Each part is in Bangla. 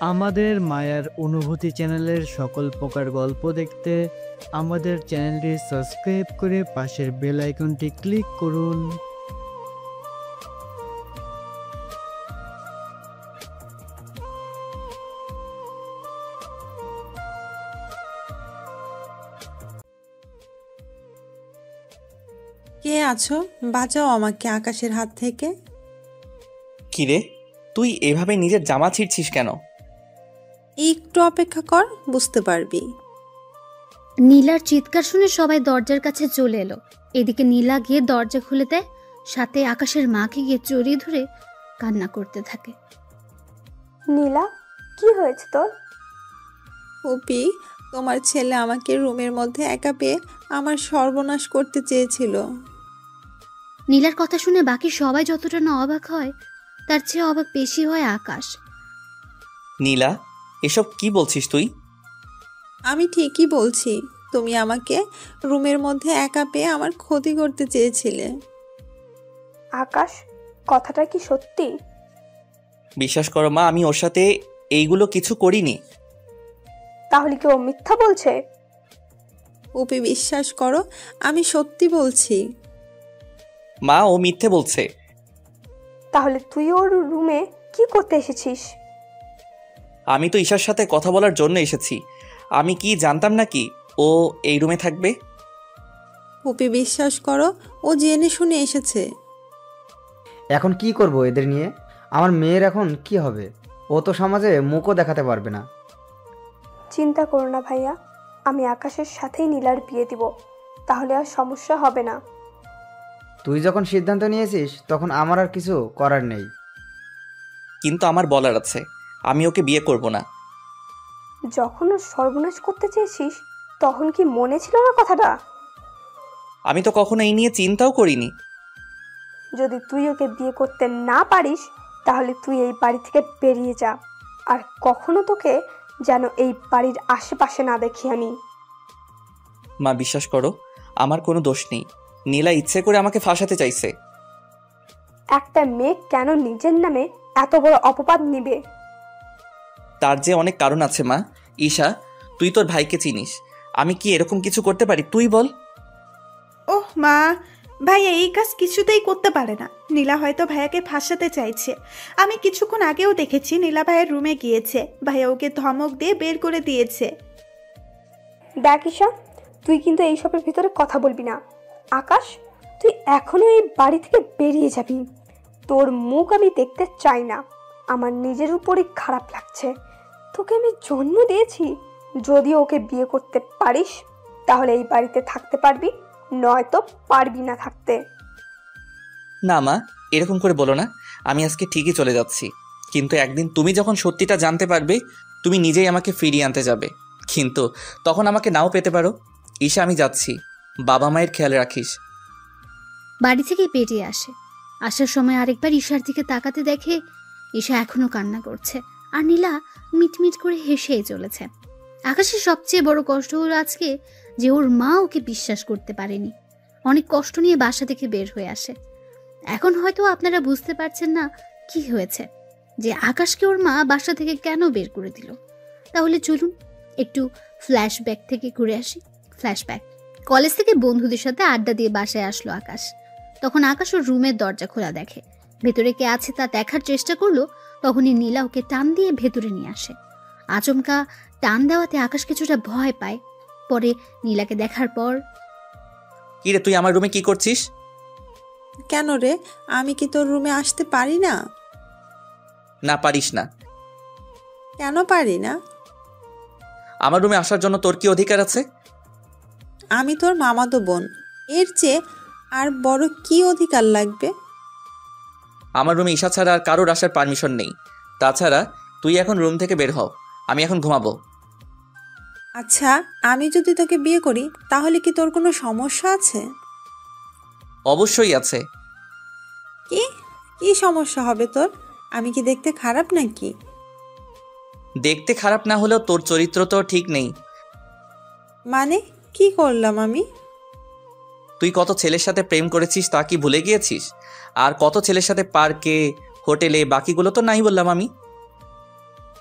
আমাদের মায়ার অনুভূতি চ্যানেলের সকল প্রকার গল্প দেখতে আমাদের চ্যানেলটি সাবস্ক্রাইব করে পাশের বেল আইকনটি ক্লিক করুন। কে আছো? বাঁচাও আমাকে আকাশের হাত থেকে। কিরে, তুই এভাবে নিজের জামা ছিঁড়ছিস কেন? একটু অপেক্ষা কর, বুঝতে পারবি। নীলার চিৎকার শুনে সবাই দরজার কাছে চলে এলো। এদিকে নীলা গিয়ে দরজা খুলে দেয়, সাথে আকাশের মাকে গিয়ে জড়িয়ে ধরে কান্না করতে থাকে। নীলা, কি হয়েছে তোর? পুপি, তোমার ছেলে আমাকে রুমের মধ্যে একা পেয়ে আমার সর্বনাশ করতে চেয়েছিল। নীলার কথা শুনে বাকি সবাই যতটা না অবাক হয়, তার চেয়ে অবাক বেশি হয় আকাশ। নীলা, এসব কি বলছিস তুই? আমি ঠিকই বলছি, তুমি আমাকে রুমের মধ্যে একা পেয়ে আমার ক্ষতি করতে চেয়েছিলে। আকাশ, কথাটা কি সত্যি? বিশ্বাস করো মা, আমি ওর সাথে এইগুলো কিছু করিনি। তাহলে কি ও মিথ্যা বলছে? পুপি, বিশ্বাস করো, আমি সত্যি বলছি। মা, ও মিথ্যে বলছে। তাহলে তুই ওর রুমে কি করতে এসেছিস? আমি তো ঈশার সাথে কথা বলার জন্য এসেছি। আমি কি জানতাম নাকি ও এই রুমে থাকবে? পুপি, বিশ্বাস করো, ও জেনে শুনে এসেছে। এখন কি করব এদের নিয়ে? আমার মেয়ের এখন কি হবে? ও তো সমাজে মুখও দেখাতে পারবে না। চিন্তা করো না ভাইয়া, আমি আকাশের সাথেই নীলার বিয়ে দিব, তাহলে আর সমস্যা হবে না। তুই যখন সিদ্ধান্ত নিয়েছিস তখন আমার আর কিছু করার নেই। কিন্তু আমার বলার আছে, আমি ওকে বিয়ে করব না। যখন ওর সর্বনাশ করতে চেয়েছিস তখন কি মনে ছিল না কথাটা? আমি তো কখনো এই নিয়ে চিন্তাও করিনি। যদি তুই ওকে বিয়ে করতে না পারিস তাহলে তুই এই বাড়ি থেকে বেরিয়ে যা, আর কখনো তোকে যেন এই বাড়ির আশেপাশে না দেখি আমি। মা, বিশ্বাস করো, আমার কোনো দোষ নেই। নীলা ইচ্ছে করে আমাকে ফাঁসাতে চাইছে। একটা মেয়ে কেন নিজের নামে এত বড় অপবাদ নিবে? তার যে অনেক কারণ আছে মা। ঈশা, তুই তোর ভাইকে চিনিস, আমি কি এরকম কিছু করতে পারি? তুই বল। ওহ মা, ভাইয়া এই কাজ কিছুতেই করতে পারে না। নীলা হয়তো ভাইয়াকে ফাঁসাতে চাইছে। আমি কিছুক্ষণ আগেও দেখেছি নীলা ভাইয়ের রুমে গিয়েছে, ভাইয়া ওকে ধমক দিয়ে বের করে দিয়েছে। দেখ ঈশা, তুই কিন্তু এইসবের ভিতরে কথা বলবি না। আকাশ, তুই এখনো এই বাড়ি থেকে বেরিয়ে যাবি। তোর মুখ আমি দেখতে চাই না। আমার নিজের উপরই খারাপ লাগছে। তোকে আমি জন্ম দিয়েছি। যদি ওকে বিয়ে করতে পারিস তাহলে এই বাড়িতে থাকতে পারবি, নয়তো পারবি না থাকতে। না মা, এরকম করে বলো না। আমি আজকে ঠিকই চলে যাচ্ছি, কিন্তু একদিন তুমি যখন সত্যিটা জানতে পারবে তুমি নিজেই আমাকে ফিরিয়ে আনতে যাবে। কিন্তু তখন আমাকে নাও পেতে পারো। ঈশা, আমি যাচ্ছি। বাবা মায়ের খেয়াল রাখিস। বাড়ি থেকে বেরিয়ে আসে। আসার সময় আরেকবার ঈশার দিকে তাকাতে দেখে ঈশা এখনো কান্না করছে, আর নীলা মিটমিট করে হেসেই চলেছে। আকাশের সবচেয়ে বড় কষ্ট হলো আজকে যে ওর মা ওকে বিশ্বাস করতে পারেনি। অনেক কষ্ট নিয়ে বাসা থেকে বের হয়ে আসে। এখন হয়তো আপনারা বুঝতে পারছেন না কি হয়েছে, যে আকাশকে ওর মা বাসা থেকে কেন বের করে দিল। তাহলে চলুন একটু ফ্ল্যাশব্যাক থেকে ঘুরে আসি। ফ্ল্যাশব্যাক। কলেজ থেকে বন্ধুদের সাথে আড্ডা দিয়ে বাসায় আসলো আকাশ। তখন আকাশ ওর রুমের দরজা খোলা দেখে। ভেতরে কে আছে তা দেখার চেষ্টা করলো, তখনই নীলা ওকে টান দিয়ে ভেতরে নিয়ে আসে। আচমকা টান দেওয়াতে আকাশ কিছুটা ভয় পায়। পরে নীলাকে দেখার পর, কি রে, তুই আমার রুমে কি করছিস? কেন রে, আমি কি তোর রুমে আসতে পারি না? না, পারিস না। কেন পারি না? আমার রুমে আসার জন্য তোর কি অধিকার আছে? আমি তোর মামাতো বোন, এর চেয়ে আর বড় কি অধিকার লাগবে? আমার রুমে ঈশা ছাড়া আর কারোর আসার পারমিশন নেই। তাছাড়া তুই এখন রুম থেকে বের হও, আমি এখন ঘুমাবো। আচ্ছা, আমি যদি তোকে বিয়ে করি তাহলে কি তোর কোনো সমস্যা আছে? অবশ্যই আছে। কি কি সমস্যা হবে তোর? আমি কি দেখতে খারাপ নাকি? দেখতে খারাপ না হলেও তোর চরিত্র তো ঠিক নেই। মানে কি করলাম আমি? তুই কত ছেলের সাথে প্রেম করেছিস তা কি ভুলে গিয়েছিস? আর কত ছেলের সাথে পার্কে, হোটেলে, বাকিগুলো তো নাই বললাম আমি।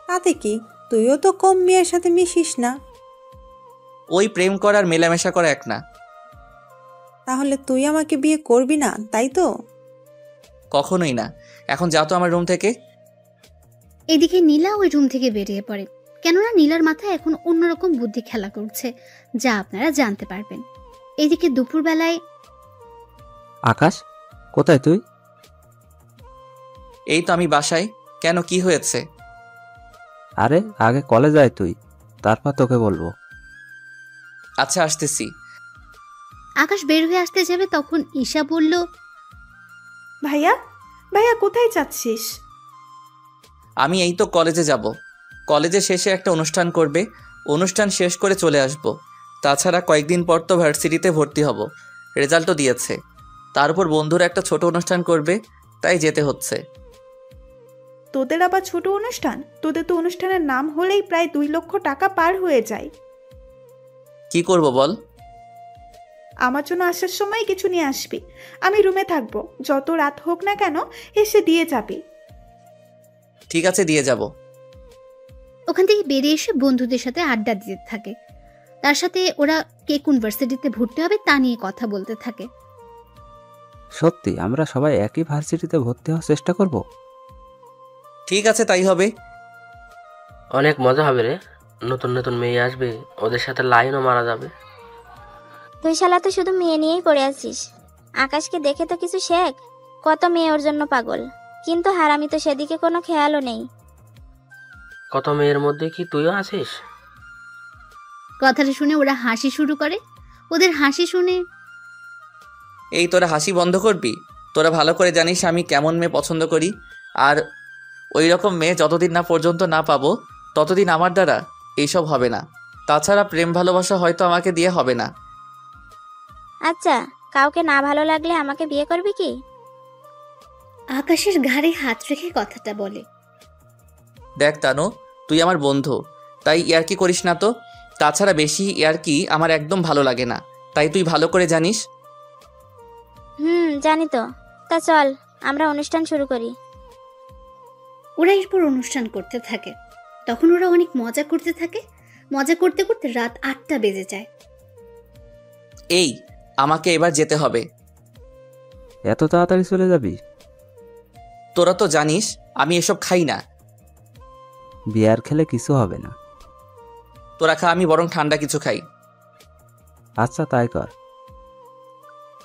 তাতে কি, তুইও তো কম মেয়ের সাথে মিশিস না। ওই প্রেম করার মেলামেশা করা এক না। তাহলে তুই আমাকে বিয়ে করবি না, তাই তো? কখনোই না। এখন যাও তো আমার রুম থেকে। এদিকে নীলা ওই রুম থেকে বেরিয়ে পড়ে, কেননা নীলার মাথায় এখন অন্যরকম বুদ্ধি খেলা করছে, যা আপনারা জানতে পারবেন। এদিকে দুপুরবেলায় আকাশ, কোথায় তুই? এই তো আমি বাসায়। কেন, কি হয়েছে? আরে আগে কলেজ আয় তুই, তারপর তোকে বলবো। আচ্ছা, আসতেছি। আকাশ বের হয়ে আসতে যাবে, তখন ঈশা বলল, ভাইয়া, ভাইয়া কোথায় যাচ্ছিস? আমি এই তো কলেজে যাব। কলেজে শেষে একটা অনুষ্ঠান করবে, অনুষ্ঠান শেষ করে চলে আসব। তাছাড়া কয়েকদিন পর তো ভার্সিটিতে ভর্তি হব, রেজাল্টও দিয়েছে। তার উপর বন্ধুরা একটা ছোট অনুষ্ঠান করবে, তাই যেতে হচ্ছে। তোদের আবার ছোট অনুষ্ঠান? তোদের তো অনুষ্ঠানের নাম হলেই প্রায় 2 লক্ষ টাকা পার হয়ে যায়। কি করব বল? আমার জন্য আসার সময় কিছু নিয়ে আসবি। আমি রুমে থাকবো, যত রাত হোক না কেন এসে দিয়ে যাবি। ঠিক আছে, দিয়ে যাব। ওখান থেকে বেরিয়ে এসে বন্ধুদের সাথে আড্ডা দিতে থাকে। তার সাথে ওরা কে কোন ভার্সিটিতে ভর্তি হবে তা নিয়ে কথা বলতে থাকে। সত্যি আমরা সবাই একই ভার্সিটিতে ভর্তি হওয়ার চেষ্টা করব? ঠিক আছে, তাই হবে। অনেক মজা হবে রে, নতুন নতুন মেয়ে আসবে, ওদের সাথে লাইনও মারা যাবে। তুই শালা তো শুধু মেয়ে নিয়েই পড়ে আছিস। আকাশকে দেখে তো কিছু শেখ, কত মেয়ে ওর জন্য পাগল, কিন্তু হারামি তো সেদিকে কোনো খেয়ালও নেই। কত মেয়ের মধ্যে কি তুইও আছিস? কথাটা শুনে ওরা হাসি শুরু করে। ওদের হাসি শুনে এই তোরা হাসি বন্ধ করবি? তোরা ভালো করে জানিস আমি কেমন মেয়ে পছন্দ করি, আর ওই রকম মেয়ে যতদিন না পর্যন্ত না পাবো ততদিন আমার দ্বারা এইসব হবে না। তাছাড়া প্রেম ভালোবাসা হয়তো আমাকে দিয়ে হবে না। আচ্ছা, কাউকে না ভালো লাগলে আমাকে বিয়ে করবি কি? আকাশের ঘাড়ে হাত রেখে কথাটা বলে। দেখ তানু, তুই আমার বন্ধু, তাই ইয়ার্কি করিস না তো। তাছাড়া বেশি ইয়ার্কি আমার একদম ভালো লাগে না, তাই তুই ভালো করে জানিস। জানি তো। তা চল আমরা অনুষ্ঠান শুরু করি। ওরা এরপর অনুষ্ঠান করতে থাকে। তখন ওরা অনেক মজা করতে থাকে। মজা করতে করতে রাত 8টা বেজে যায়। এই, আমাকে এবার যেতে হবে। এত তাড়াতাড়ি চলে যাবি? তোরা তো জানিস আমি এসব খাই না। বিয়ার খেলে কিছু হবে না। তোরা খা, আমি বরং ঠান্ডা কিছু খাই। আচ্ছা তাই কর।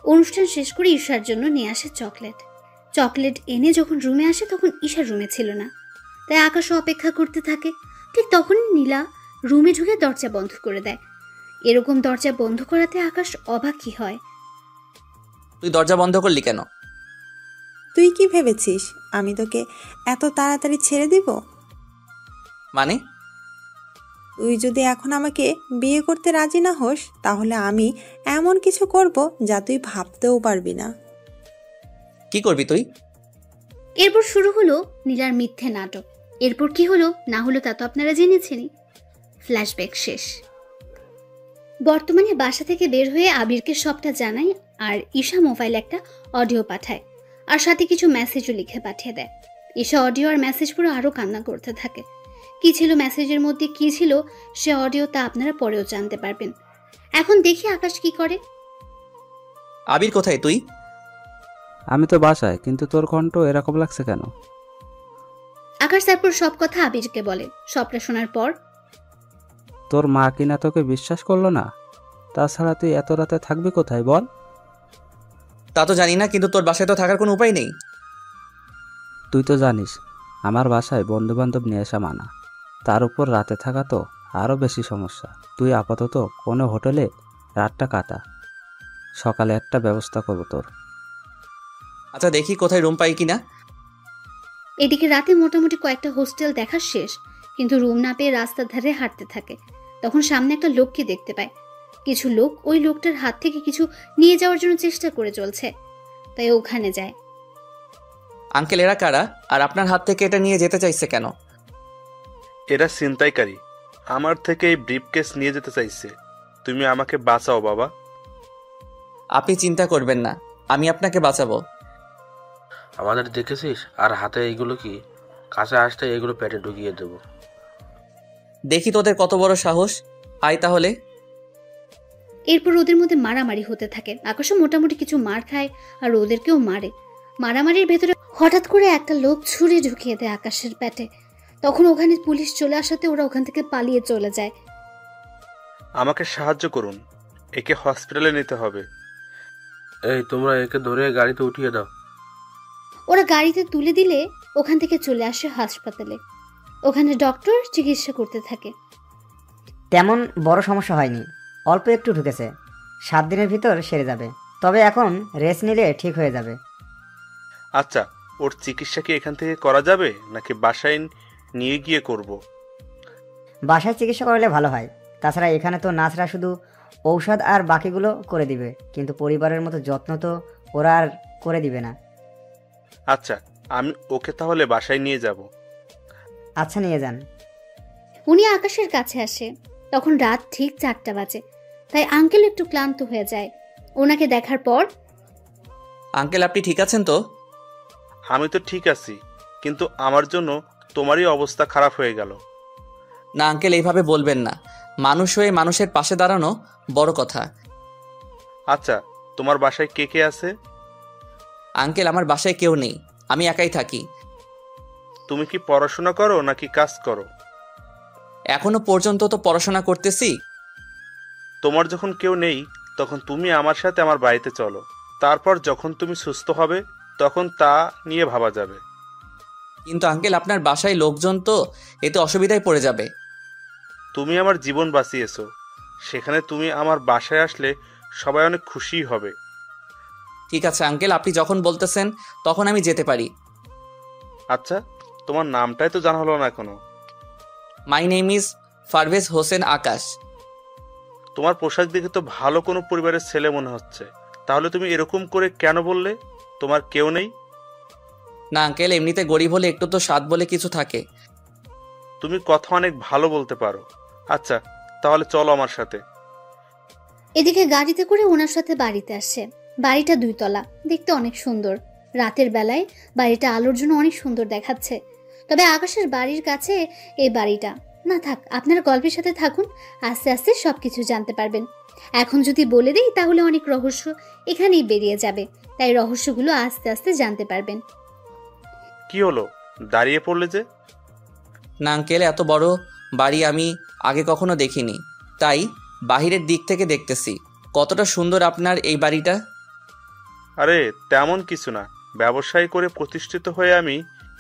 অনুষ্ঠান শেষ করে ঈশার জন্য নিয়ে আসে চকলেট। চকলেট এনে যখন রুমে আসে তখন ঈশার রুমে ছিল না, তাই আকাশও অপেক্ষা করতে থাকে। ঠিক তখনই নীলা রুমে ঢুকে দরজা বন্ধ করে দেয়। এরকম দরজা বন্ধ করাতে আকাশ অবাকই হয়। তুই দরজা বন্ধ করলি কেন? তুই কি ভেবেছিস আমি তোকে এত তাড়াতাড়ি ছেড়ে দিব? মানে? তুই যদি এখন আমাকে বিয়ে করতে রাজি না হোস, তাহলে আমি এমন কিছু করব যা তুই ভাবতেও পারবি না। কি করবি তুই? এরপর শুরু হলো নীলার মিথ্যে নাটক। এরপর কি হলো না হলো তা তো আপনারা জেনেছেনই। ফ্ল্যাশব্যাক শেষ। বর্তমানে বাসা থেকে বের হয়ে আবিরকে সবটা জানায়, আর ঈশা মোবাইলে একটা অডিও পাঠায়, আর সাথে কিছু মেসেজও লিখে পাঠিয়ে দেয়। ঈশা অডিও আর মেসেজ পুরো আরও কান্না করতে থাকে। কি ছিল মেসেজের মধ্যে, কি ছিল সে অডিও, তা আপনারা পরেও জানতে পারবেন। এখন দেখি আকাশ কি করে। আবির কোথায় তুই? আমি তো বাসায়, কিন্তু তোর কণ্ঠ এরকম লাগছে কেন? আকাশ তারপর সব কথা আবিরকে বলে। সবটা শোনার পর তোর মা কিনা তোকে বিশ্বাস করলো না? তাছাড়া তুই এত রাতে থাকবি কোথায় বল? তা তো জানি না, কিন্তু তোর বাসায় তো থাকার কোনো উপায় নেই। তুই তো জানিস আমার বাসায় বন্ধু বান্ধব নিয়ে আসা মানা, তার উপর রাতে থাকা তো আরও বেশি সমস্যা। তুই আপাতত কোনো হোটেলে রাতটা কাটা, সকালে একটা ব্যবস্থা করবো তোর। আচ্ছা, দেখি কোথায় রুম পাই কিনা। এদিকে রাতে মোটামুটি কয়েকটা হোস্টেল দেখা শেষ, কিন্তু রুম না পেয়ে রাস্তার ধারে হাঁটতে থাকে। তখন সামনে একটা লোককে দেখতে পায়। কিছু লোক ওই লোকটার হাত থেকে কিছু নিয়ে যাওয়ার জন্য চেষ্টা করে চলছে, তাই ওখানে যায়। আঙ্কেল, এরা কারা, আর আপনার হাত থেকে এটা নিয়ে যেতে চাইছে কেন? এরা ছিনতাইকারী, আমার থেকে এই ব্রিফকেস নিয়ে যেতে চাইছে। তুমি আমাকে বাঁচাও বাবা। আপনি চিন্তা করবেন না, আমি আপনাকে বাঁচাবো। আমাদের দেখেছিস, আর হাতে এইগুলো কি? কাছে আসতে এগুলো পেটে ঢুকিয়ে দেবো। দেখি তোদের কত বড় সাহস। আয় তাহলে। এরপর ওদের মধ্যে মারামারি হতে থাকে। আকাশও মোটামুটি কিছু মার খায় আর ওদেরকেও মারে। মারামারির ভেতরে হঠাৎ করে একটা লোক ছুরি ঢুকিয়ে দেয় আকাশের পেটে। তখন ওখানে পুলিশ চলে আসাতে ওরা ওখান থেকে পালিয়ে চলে যায়। আমাকে সাহায্য করুন, একে হসপিটালে নিতে হবে। এই তোমরা একে ধরে গাড়িতে উঠিয়ে দাও। ওরা গাড়িতে তুলে দিলে ওখান থেকে চলে আসে হাসপাতালে। ওখানে ডক্টর চিকিৎসা করতে থাকে। তেমন বড় সমস্যা হয়নি, অল্প একটু ঢুকেছে, 7 দিনের ভিতর সেরে যাবে। তবে এখন রেস্ট নিলে ঠিক হয়ে যাবে। আচ্ছা, ওর চিকিৎসা কি এখান থেকে করা যাবে নাকি বাসায় নিয়ে গিয়ে করব? বাসায় চিকিৎসা করলে ভালো হয়। তাছাড়া এখানে তো নার্সরা শুধু ঔষধ আর বাকিগুলো করে দিবে, কিন্তু পরিবারের মতো যত্ন তো ওরা আর করে দিবে না। আচ্ছা, আমি ওকে তাহলে বাসায় নিয়ে যাব। আচ্ছা, নিয়ে যান। উনি আকাশের কাছে আসে। তখন রাত ঠিক 4টা বাজে। তাই আঙ্কেল একটু ক্লান্ত হয়ে যায়। ওনাকে দেখার পর, আঙ্কেল আপনি ঠিক আছেন তো? আমি তো ঠিক আছি, কিন্তু আমার জন্য তোমারই অবস্থা খারাপ হয়ে গেল। না আঙ্কেল, এইভাবে বলবেন না। মানুষ হয়ে মানুষের পাশে দাঁড়ানো বড় কথা। আচ্ছা, তোমার বাসায় কে কে আছে? আঙ্কেল আমার বাসায় কেউ নেই, আমি একাই থাকি। তুমি কি পড়াশোনা করো নাকি কাজ করো? এখনো পর্যন্ত তো পড়াশোনা করতেছি। তোমার যখন কেউ নেই তখন তুমি আমার সাথে আমার বাড়িতে চলো। তারপর যখন তুমি সুস্থ হবে তখন তা নিয়ে ভাবা যাবে। কিন্তু আঙ্কেল আপনার বাসায় লোকজন তো, এতে অসুবিধায় পড়ে যাবে। তুমি আমার জীবন বাঁচিয়েছো, সেখানে তুমি আমার বাসায় আসলে সবাই অনেক খুশি হবে। ঠিক আছে আঙ্কেল, আপনি যখন বলতেছেন তখন আমি যেতে পারি। আচ্ছা, তোমার নামটাই তো জানা হলো না এখনো। My name is Parvez Hossain Akash. তোমার পোশাক দেখে তো ভালো কোনো পরিবারের ছেলে মনে হচ্ছে। তাহলে তুমি এরকম করে কেন বললে তোমার কেউ নেই? না আঙ্কেল, এমনিতে গরিব হলে একটু তো স্বাদ বলে কিছু থাকে। তুমি কথা অনেক ভালো বলতে পারো। আচ্ছা, তাহলে চলো আমার সাথে। এদিকে গাড়িতে করে ওনার সাথে বাড়িতে আসে। বাড়িটা 2 তলা, দেখতে অনেক সুন্দর। রাতের বেলায় বাড়িটা আলোর জন্য অনেক সুন্দর দেখাচ্ছে। তবে আকাশের বাড়ির কাছে এই বাড়িটা না। থাক, আপনারা গল্পের সাথে থাকুন, আস্তে আস্তে সবকিছু জানতে পারবেন। এখন যদি বলে দিই তাহলে অনেক রহস্য এখানেই বেরিয়ে যাবে। তাই রহস্যগুলো আস্তে আস্তে জানতে পারবেন। কি হলো, দাঁড়িয়ে পড়লে যে? না আঙ্কেল, এত বড় বাড়ি আমি আগে কখনো দেখিনি, তাই বাহিরের দিক থেকে দেখতেছি। কতটা সুন্দর আপনার এই বাড়িটা। আরে তেমন কিছু না, ব্যবসায় করে প্রতিষ্ঠিত হয়ে আমি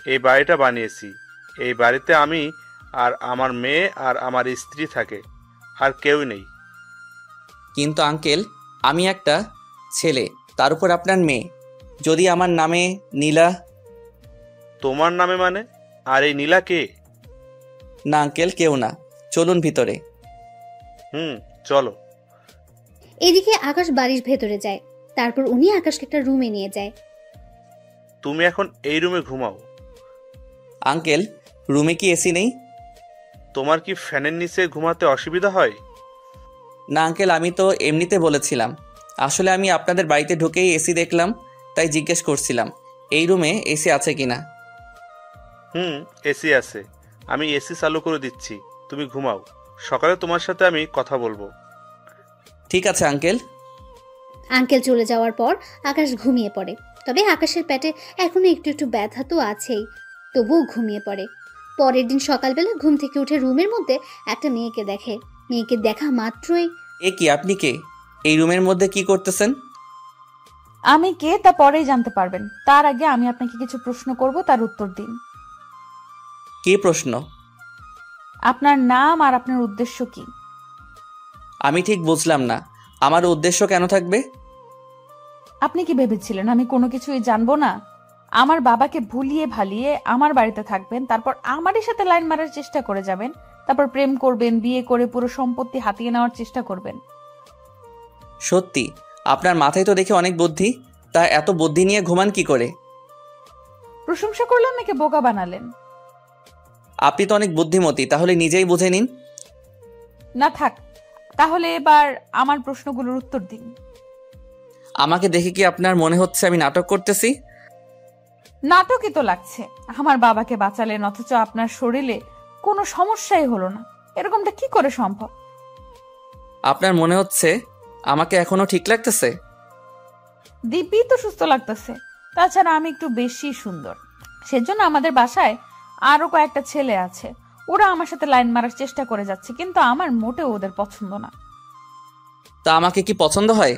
এই বাড়িটা বানিয়েছি। এই বাড়িতে আমি আর আমার মেয়ে আর আমার স্ত্রী থাকে, আর কেউ নেই। কিন্তু আঙ্কেল, আমি একটা ছেলে, তার উপর আপনার মেয়ে। যদি আমার নামে নীলা। তোমার নামে মানে? আর এই নীলা কে? না আঙ্কেল, কেউ না। চলুন ভিতরে। চলো। এদিকে আকাশ বাড়ির ভেতরে যায়। তারপর উনি আকাশকে একটা রুমে নিয়ে যায়। তুমি এখন এই রুমে ঘুমাও। আঙ্কেল, রুমে কি এসি নেই? তোমার কি ফ্যানের নিচে ঘুমাতে অসুবিধা হয়? না আঙ্কেল, আমি তো এমনিতে বলেছিলাম। আসলে আমি আপনাদের বাড়িতে ঢুকেই এসি দেখলাম, তাই জিজ্ঞেস করছিলাম এই রুমে এসি আছে কিনা। এসি আছে, আমি এসি চালু করে দিচ্ছি, তুমি ঘুমাও। সকালে তোমার সাথে আমি কথা বলবো। ঠিক আছে আঙ্কেল। আঙ্কেল চলে যাওয়ার পর আকাশ ঘুমিয়ে পড়ে। তবে আকাশের পেটে এখনো একটু একটু ব্যথা তো আছেই, তবুও ঘুমিয়ে পড়ে। পরের দিন সকালবেলা ঘুম থেকে উঠে রুমের মধ্যে একটা মেয়েকে দেখে। মেয়েকে দেখা মাত্রই, এ কি, আপনি কে? এই রুমের মধ্যে কি করতেছেন? আমি কে তা পরেই জানতে পারবেন। তার আগে আমি আপনাকে কিছু প্রশ্ন করব, তার উত্তর দিন। কি প্রশ্ন? আপনার নাম আর আপনার উদ্দেশ্য কি? আমি ঠিক বুঝলাম না, আমার উদ্দেশ্য কেন থাকবে? আপনি কি ভেবেছিলেন আমি কোনো কিছুই জানবো না? আমার বাবাকে ভুলিয়ে ভালিয়ে আমার বাড়িতে থাকবেন, তারপর আমারই সাথে লাইন মারার চেষ্টা করে যাবেন, তারপর প্রেম করবেন, বিয়ে করে পুরো সম্পত্তি হাতিয়ে নেওয়ার চেষ্টা করবেন। সত্যি আপনার মাথায় তো দেখে অনেক বুদ্ধি, তা এত বুদ্ধি নিয়ে ঘুমান কি করে? প্রশংসা করলেন নাকি বোকা বানালেন? আপনি তো অনেক বুদ্ধিমতী, তাহলে নিজেই বুঝে নিন। না থাক, তাহলে এবার আমার প্রশ্নগুলোর উত্তর দিন। আমাকে দেখে কি আপনার মনে হচ্ছে আমি নাটক করতেছি? নাটকই তো লাগছে। আমার বাবাকে বাঁচালেন, অথচ আপনার শরীরে কোনো সমস্যাই হলো না। এরকমটা কি করে সম্ভব? আপনার মনে হচ্ছে আমাকে এখনো ঠিক লাগতেছে? দিব্যি তো সুস্থ লাগতেছে। তাছাড়া আমি একটু বেশি সুন্দর, সেজন্য আমাদের বাসায় আরো কয়েকটা ছেলে আছে, ওরা আমার সাথে লাইন মারার চেষ্টা করে যাচ্ছে, কিন্তু আমার মোটেও ওদের পছন্দ না। তা আমাকে কি পছন্দ হয়?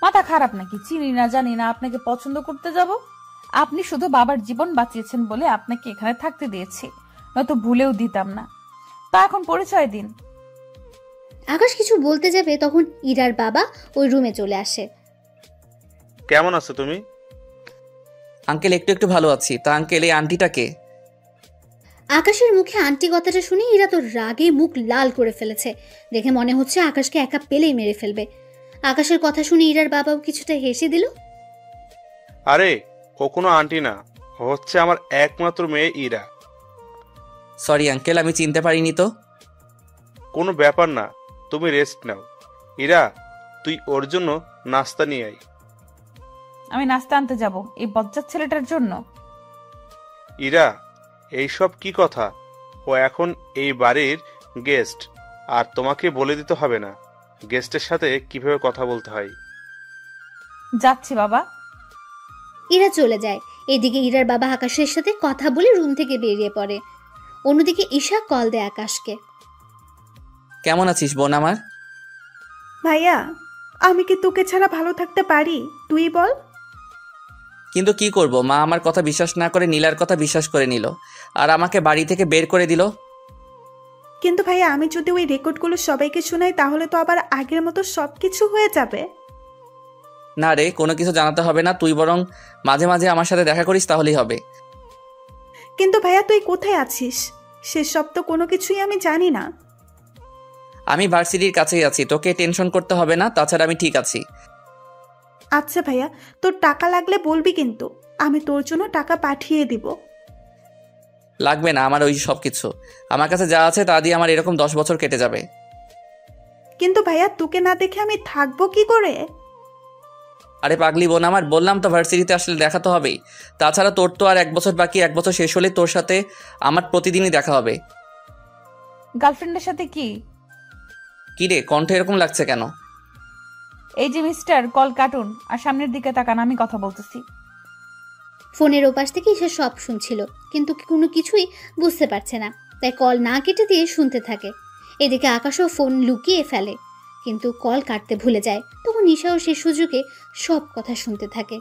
মাথা খারাপ নাকি? চিনি না জানি না আপনাকে পছন্দ করতে যাব? আপনি শুধু বাবার জীবন বাঁচিয়েছেন বলে আপনাকে এখানে থাকতে দিয়েছি, নয়তো ভুলেও দিতাম না। তা এখন পরিচয় দিন। আকাশ কিছু বলতে যাবে তখন ইরার বাবা ওই রুমে চলে আসে। কেমন আছো তুমি? আঙ্কেল একটু একটু ভালো আছি। তা আঙ্কেল, এই আন্টিটাকে? আকাশের মুখে আন্টি কথাটা শুনে ইরা তো রাগে মুখ লাল করে ফেলেছে। দেখে মনে হচ্ছে আকাশকে একা পেলেই মেরে ফেলবে। আকাশের কথা শুনে ইরার বাবাও কিছুটা হেসে দিল। আরে ও কোনো আন্টি না, ও হচ্ছে আমার একমাত্র মেয়ে ইরা। সরি আঙ্কেল, আমি চিনতে পারিনি তো। কোনো ব্যাপার না, তুমি রেস্ট নাও। ইরা, তুই ওর জন্য নাস্তা নিয়ে আয়। আমি নাস্তা আনতে যাব এই বজ্জাত ছেলেটার জন্য? ইরা, এইসব কি কথা? ও এখন এই বাড়ির গেস্ট, আর তোমাকে বলে দিতে হবে না গেস্টের সাথে কিভাবে কথা বলতে হয়। যাচ্ছি বাবা। ইরা চলে যায়। এদিকে ইরার বাবা আকাশের সাথে কথা বলে রুম থেকে বেরিয়ে পড়ে। অন্যদিকে ঈশা কল দেয় আকাশকে। কেমন আছিস বোন আমার? ভাইয়া, আমি কি তোকে ছাড়া ভালো থাকতে পারি? তুই বল। কিন্তু কি করব, মা আমার কথা বিশ্বাস না করে নীলার কথা বিশ্বাস করে নিল, আর আমাকে বাড়ি থেকে বের করে দিল। কিন্তু ভাইয়া, আমি যদি ওই রেকর্ডগুলো সবাইকে শোনাই তাহলে তো আবার আগের মতো সবকিছু হয়ে যাবে। না রে, কোনো কিছু জানাতে হবে না, তুই বরং মাঝে মাঝে আমার সাথে দেখা করিস, তাহলেই হবে। কিন্তু ভাইয়া, তুই কোথায় আছিস সেসব তো কোনো কিছুই আমি জানি না। আমি ভার্সিটির কাছেই আছি, তোকে টেনশন করতে হবে না, তাছাড়া আমি ঠিক আছি। আচ্ছা ভাইয়া, তোর টাকা লাগলে বলবি, কিন্তু আমি তোর জন্য টাকা পাঠিয়ে দিব। লাগবে না আমার ওই সব কিছু, আমার কাছে যা আছে তা দিয়ে আমার এরকম 10 বছর কেটে যাবে। কিন্তু ভাইয়া, তোকে না দেখে আমি থাকবো কি করে? আরে পাগলি বোন আমার, বললাম তো ভার্সিটিতে আসলে দেখা তো হবেই। তাছাড়া তোর তো আর 1 বছর বাকি, 1 বছর শেষ হলে তোর সাথে আমার প্রতিদিনই দেখা হবে। গার্লফ্রেন্ডের সাথে কি? কি রে, কণ্ঠ এরকম লাগছে কেন? এই যে মিস্টার, কল কাটুন আর সামনের দিকে তাকান, আমি কথা বলতেছি। ফোনের ওপাশ থেকে ঈশা সব শুনছিল, কিন্তু কোনো কিছুই বুঝতে পারছে না, তাই কল না কেটে দিয়ে শুনতে থাকে। এদিকে আকাশও ফোন লুকিয়ে ফেলে, কিন্তু কল কাটতে ভুলে যায়। তখন ঈশাও সে সুযোগে সব কথা শুনতে থাকে।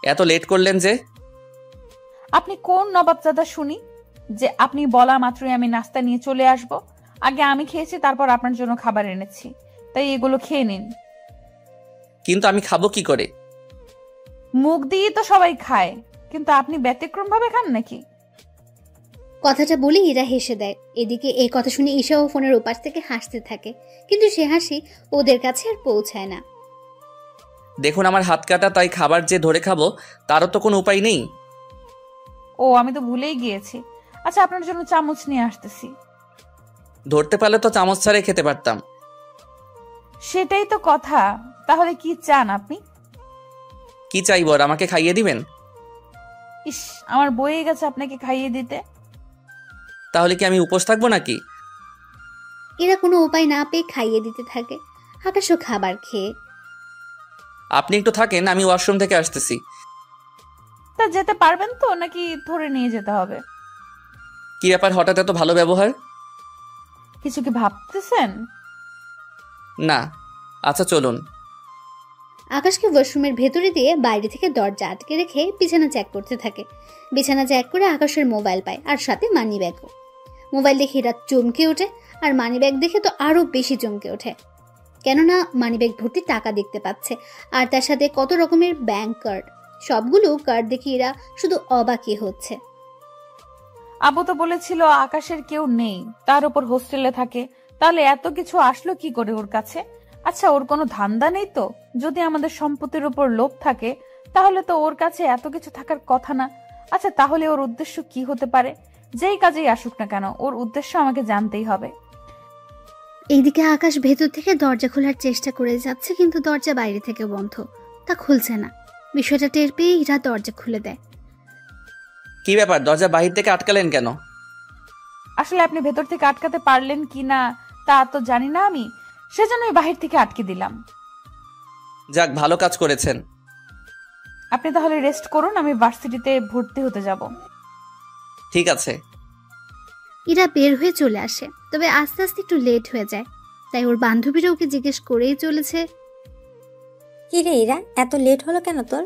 এত লেট করলেন যে? আপনি কোন নবাবজাদা শুনি যে আপনি বলা মাত্রই আমি নাস্তা নিয়ে চলে আসব? আগে আমি খেয়েছি, তারপর আপনার জন্য খাবার এনেছি, তাই এগুলো খেয়ে নিন। কিন্তু আমি খাবো কি করে? মুখ দিয়ে তো সবাই খায়, কিন্তু আপনি ব্যতিক্রম ভাবে খান নাকি? কথাটা বলে ইরা হেসে দেয়। এদিকে এই কথা শুনে ঈশাও ফোনের ওপাশ থেকে হাসতে থাকে, কিন্তু সে হাসি ওদের কাছে আর পৌঁছায় না। দেখুন আমার হাত কাটা, তাই খাবার যে ধরে খাবো তারও তো কোনো উপায় নেই। ও, আমি তো ভুলেই গিয়েছি। আচ্ছা, আপনার জন্য চামচ নিয়ে আসতেছি। ধরতে পারলে তো চামচ ছাড়াই খেতে পারতাম। সেটাই তো কথা। তাহলে কি চান আপনি? কি চাইবো, আর আমাকে খাইয়ে দিবেন? ইস, আমার বয়ে গেছে আপনাকে খাইয়ে দিতে। তাহলে কি আমি উপোস থাকবো নাকি? এরা কোনো উপায় না পেয়ে খাইয়ে দিতে থাকে। আকাশও খাবার খেয়ে। আপনি একটু থাকেন, আমি ওয়াশরুম থেকে আসতেছি। তা যেতে পারবেন তো, নাকি ধরে নিয়ে যেতে হবে? কি ব্যাপার, হঠাৎ এত ভালো ব্যবহার? কিছু কি ভাবতেছেন? না। আচ্ছা চলুন। আকাশকে ওয়াশরুমের ভেতরে দিয়ে বাইরে থেকে দরজা আটকে রেখে বিছানা চেক করতে থাকে। বিছানা চেক করে আকাশের মোবাইল পায়, আর সাথে মানি ব্যাগও। মোবাইল দেখে এরা চমকে ওঠে, আর মানি ব্যাগ দেখে তো আরো বেশি চমকে ওঠে, কেননা মানি ব্যাগ ভর্তি টাকা দেখতে পাচ্ছে, আর তার সাথে কত রকমের ব্যাংক কার্ড। সবগুলো কার্ড দেখে এরা শুধু অবাকই হচ্ছে। আবু তো বলেছিল আকাশের কেউ নেই, তার উপর হোস্টেলে থাকে, তাহলে এত কিছু আসলো কি করে ওর কাছে? আচ্ছা, ওর কোনো ধান্দা নেই তো? যদি আমাদের সম্পত্তির উপর লোভ থাকে তাহলে তো ওর কাছে এত কিছু থাকার কথা না। আচ্ছা, তাহলে ওর উদ্দেশ্য কি হতে পারে? যেই কাজেই আসুক না কেন, ওর উদ্দেশ্য আমাকে জানতেই হবে। এইদিকে আকাশ ভেতর থেকে দরজা খোলার চেষ্টা করে যাচ্ছে, কিন্তু দরজা বাইরে থেকে বন্ধ, তা খুলছে না। বিষয়টা টের পেয়ে ইরা দরজা খুলে দেয়। কি ব্যাপার, দরজা বাহির থেকে আটকালেন কেন? আসলে আপনি ভেতর থেকে আটকাতে পারলেন কি না তা তো জানি না আমি, সেজন্যই বাহির থেকে আটকে দিলাম। যাক, ভালো কাজ করেছেন। আপনি তাহলে রেস্ট করুন, আমি ভার্সিটিতে ভর্তি হতে যাব। ঠিক আছে। ইরা বের হয়ে চলে আসে, তবে আস্তে আস্তে একটু লেট হয়ে যায়। তাই ওর বান্ধবীরা ওকে জিজ্ঞেস করেই চলেছে, কি রে ইরা, এত লেট হলো কেন তোর?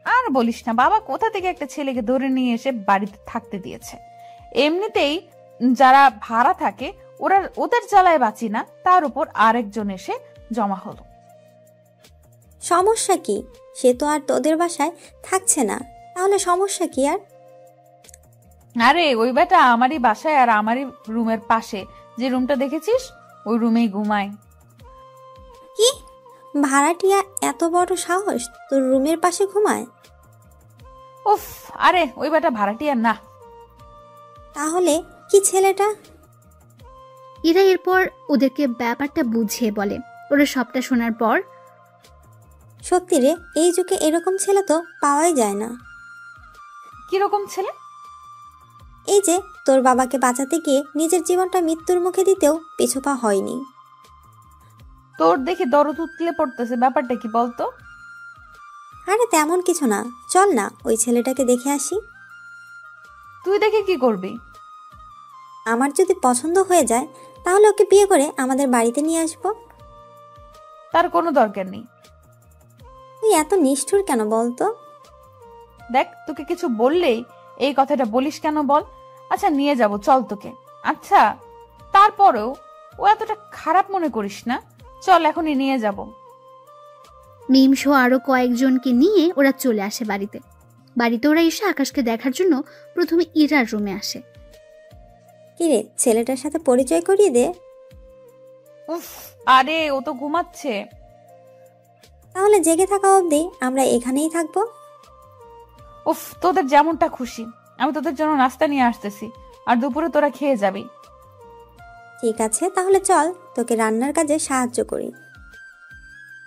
আর বলিস না, বাবা কোথা থেকে একটা ছেলেকে ধরে নিয়ে এসে বাড়িতে থাকতে দিয়েছে। এমনিতেই যারা ভাড়া থাকে ওদের জ্বালায় বাঁচি না, তার উপর আরেকজন এসে জমা হলো। সমস্যা কি? সে তো আর তোদের বাসায় থাকছে না, তাহলে সমস্যা কি আর? আরে ওই বেটা আমারই বাসায় আর আমারই রুমের পাশে যে রুমটা দেখেছিস ওই রুমেই ঘুমায়। কি ভাড়াটিয়া এত বড় সাহস তোর রুমের পাশে ঘুমায়? উফ, আরে ওই বেটা ভাড়াটিয়া না। তাহলে কি ছেলেটা? ইরা এরপর ওদেরকে ব্যাপারটা বুঝিয়ে বলে। ওরা সবটা শোনার পর, সত্যি রে, এই যুগে এরকম ছেলে তো পাওয়াই যায় না। কিরকম ছেলে? এই যে তোর বাবাকে বাঁচাতে গিয়ে নিজের জীবনটা মৃত্যুর মুখে দিতেও পিছুপা হয়নি। তোর দেখি দরদ উতলে পড়তেছে, ব্যাপারটা কি বলতো? আরে তেমন কিছু না, চল না ওই ছেলেটাকে দেখে আসি। তুই দেখে কি করবি? আমার যদি পছন্দ হয়ে যায় তাহলে ওকে বিয়ে করে আমাদের বাড়িতে নিয়ে আসবো। তার কোনো দরকার নেই। তুই এত নিষ্ঠুর কেন বলতো? দেখ, তোকে কিছু বললেই এই কথাটা বলিস কেন বল? আচ্ছা নিয়ে যাব, চল তোকে। আচ্ছা তারপরেও ও এতটা খারাপ মনে করিস না, চল এখনই নিয়ে যাব। মিম সহ আরো কয়েকজনকে নিয়ে ওরা চলে আসে বাড়িতে। বাড়িতে ওরা এসে আকাশকে দেখার জন্য প্রথমে ইরার রুমে আসে। কিরে, ছেলেটার সাথে পরিচয় করিয়ে দে। উফ, আরে ও তো ঘুমাচ্ছে। তাহলে জেগে থাকা অবধি আমরা এখানেই থাকবো। উফ, তোদের যেমনটা খুশি, আমি তোদের জন্য নাস্তা নিয়ে আসতেছি, আর দুপুরে তোরা খেয়ে যাবি। ঠিক আছে, তাহলে চল তোকে রান্নার কাজে সাহায্য করি।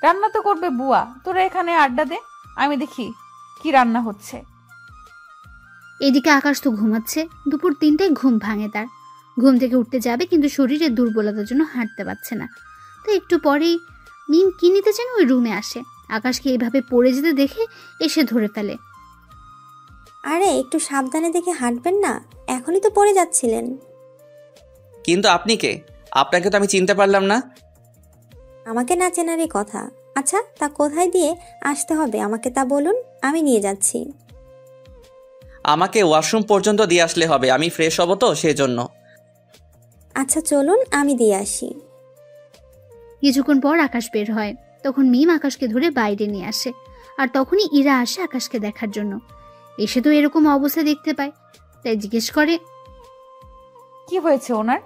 রান্না তো করবে বুয়া, তোরা এখানে আড্ডা দে, আমি দেখি কি রান্না হচ্ছে। এদিকে আকাশ তো ঘুমাচ্ছে। দুপুর 3টায় ঘুম ভাঙে তার। ঘুম থেকে উঠতে যাবে, কিন্তু শরীরে দুর্বলতার জন্য হাঁটতে পারছে না। তো একটু পরেই মিম কি নিতে যেন ওই রুমে আসে। আকাশকে এইভাবে পড়ে যেতে দেখে এসে ধরে ফেলে। আরে একটু সাবধানে দেখে হাঁটবেন না, এখনই তো পড়ে যাচ্ছিলেন। কিন্তু আপনি কে? আপনাকে তো আমি চিনতে পারলাম না। আমাকে না চেনারই কথা। আচ্ছা, তা কোথায় দিয়ে আসতে হবে আমাকে তা বলুন, আমি নিয়ে যাচ্ছি। আমাকে ওয়াশরুম পর্যন্ত দিয়ে আসলে হবে, আমি ফ্রেশ হব তো সেজন্য। আচ্ছা চলুন, আমি দিয়ে আসি। কিছুক্ষণ পর আকাশ বের হয়। তখন মিম আকাশকে ধরে বাইরে নিয়ে আসে। আর তখনই ইরা আসে আকাশকে দেখার জন্য। এসে তো এরকম অবস্থা দেখতে পায়, তাই জিজ্ঞেস করে, কি হয়েছে ওনার?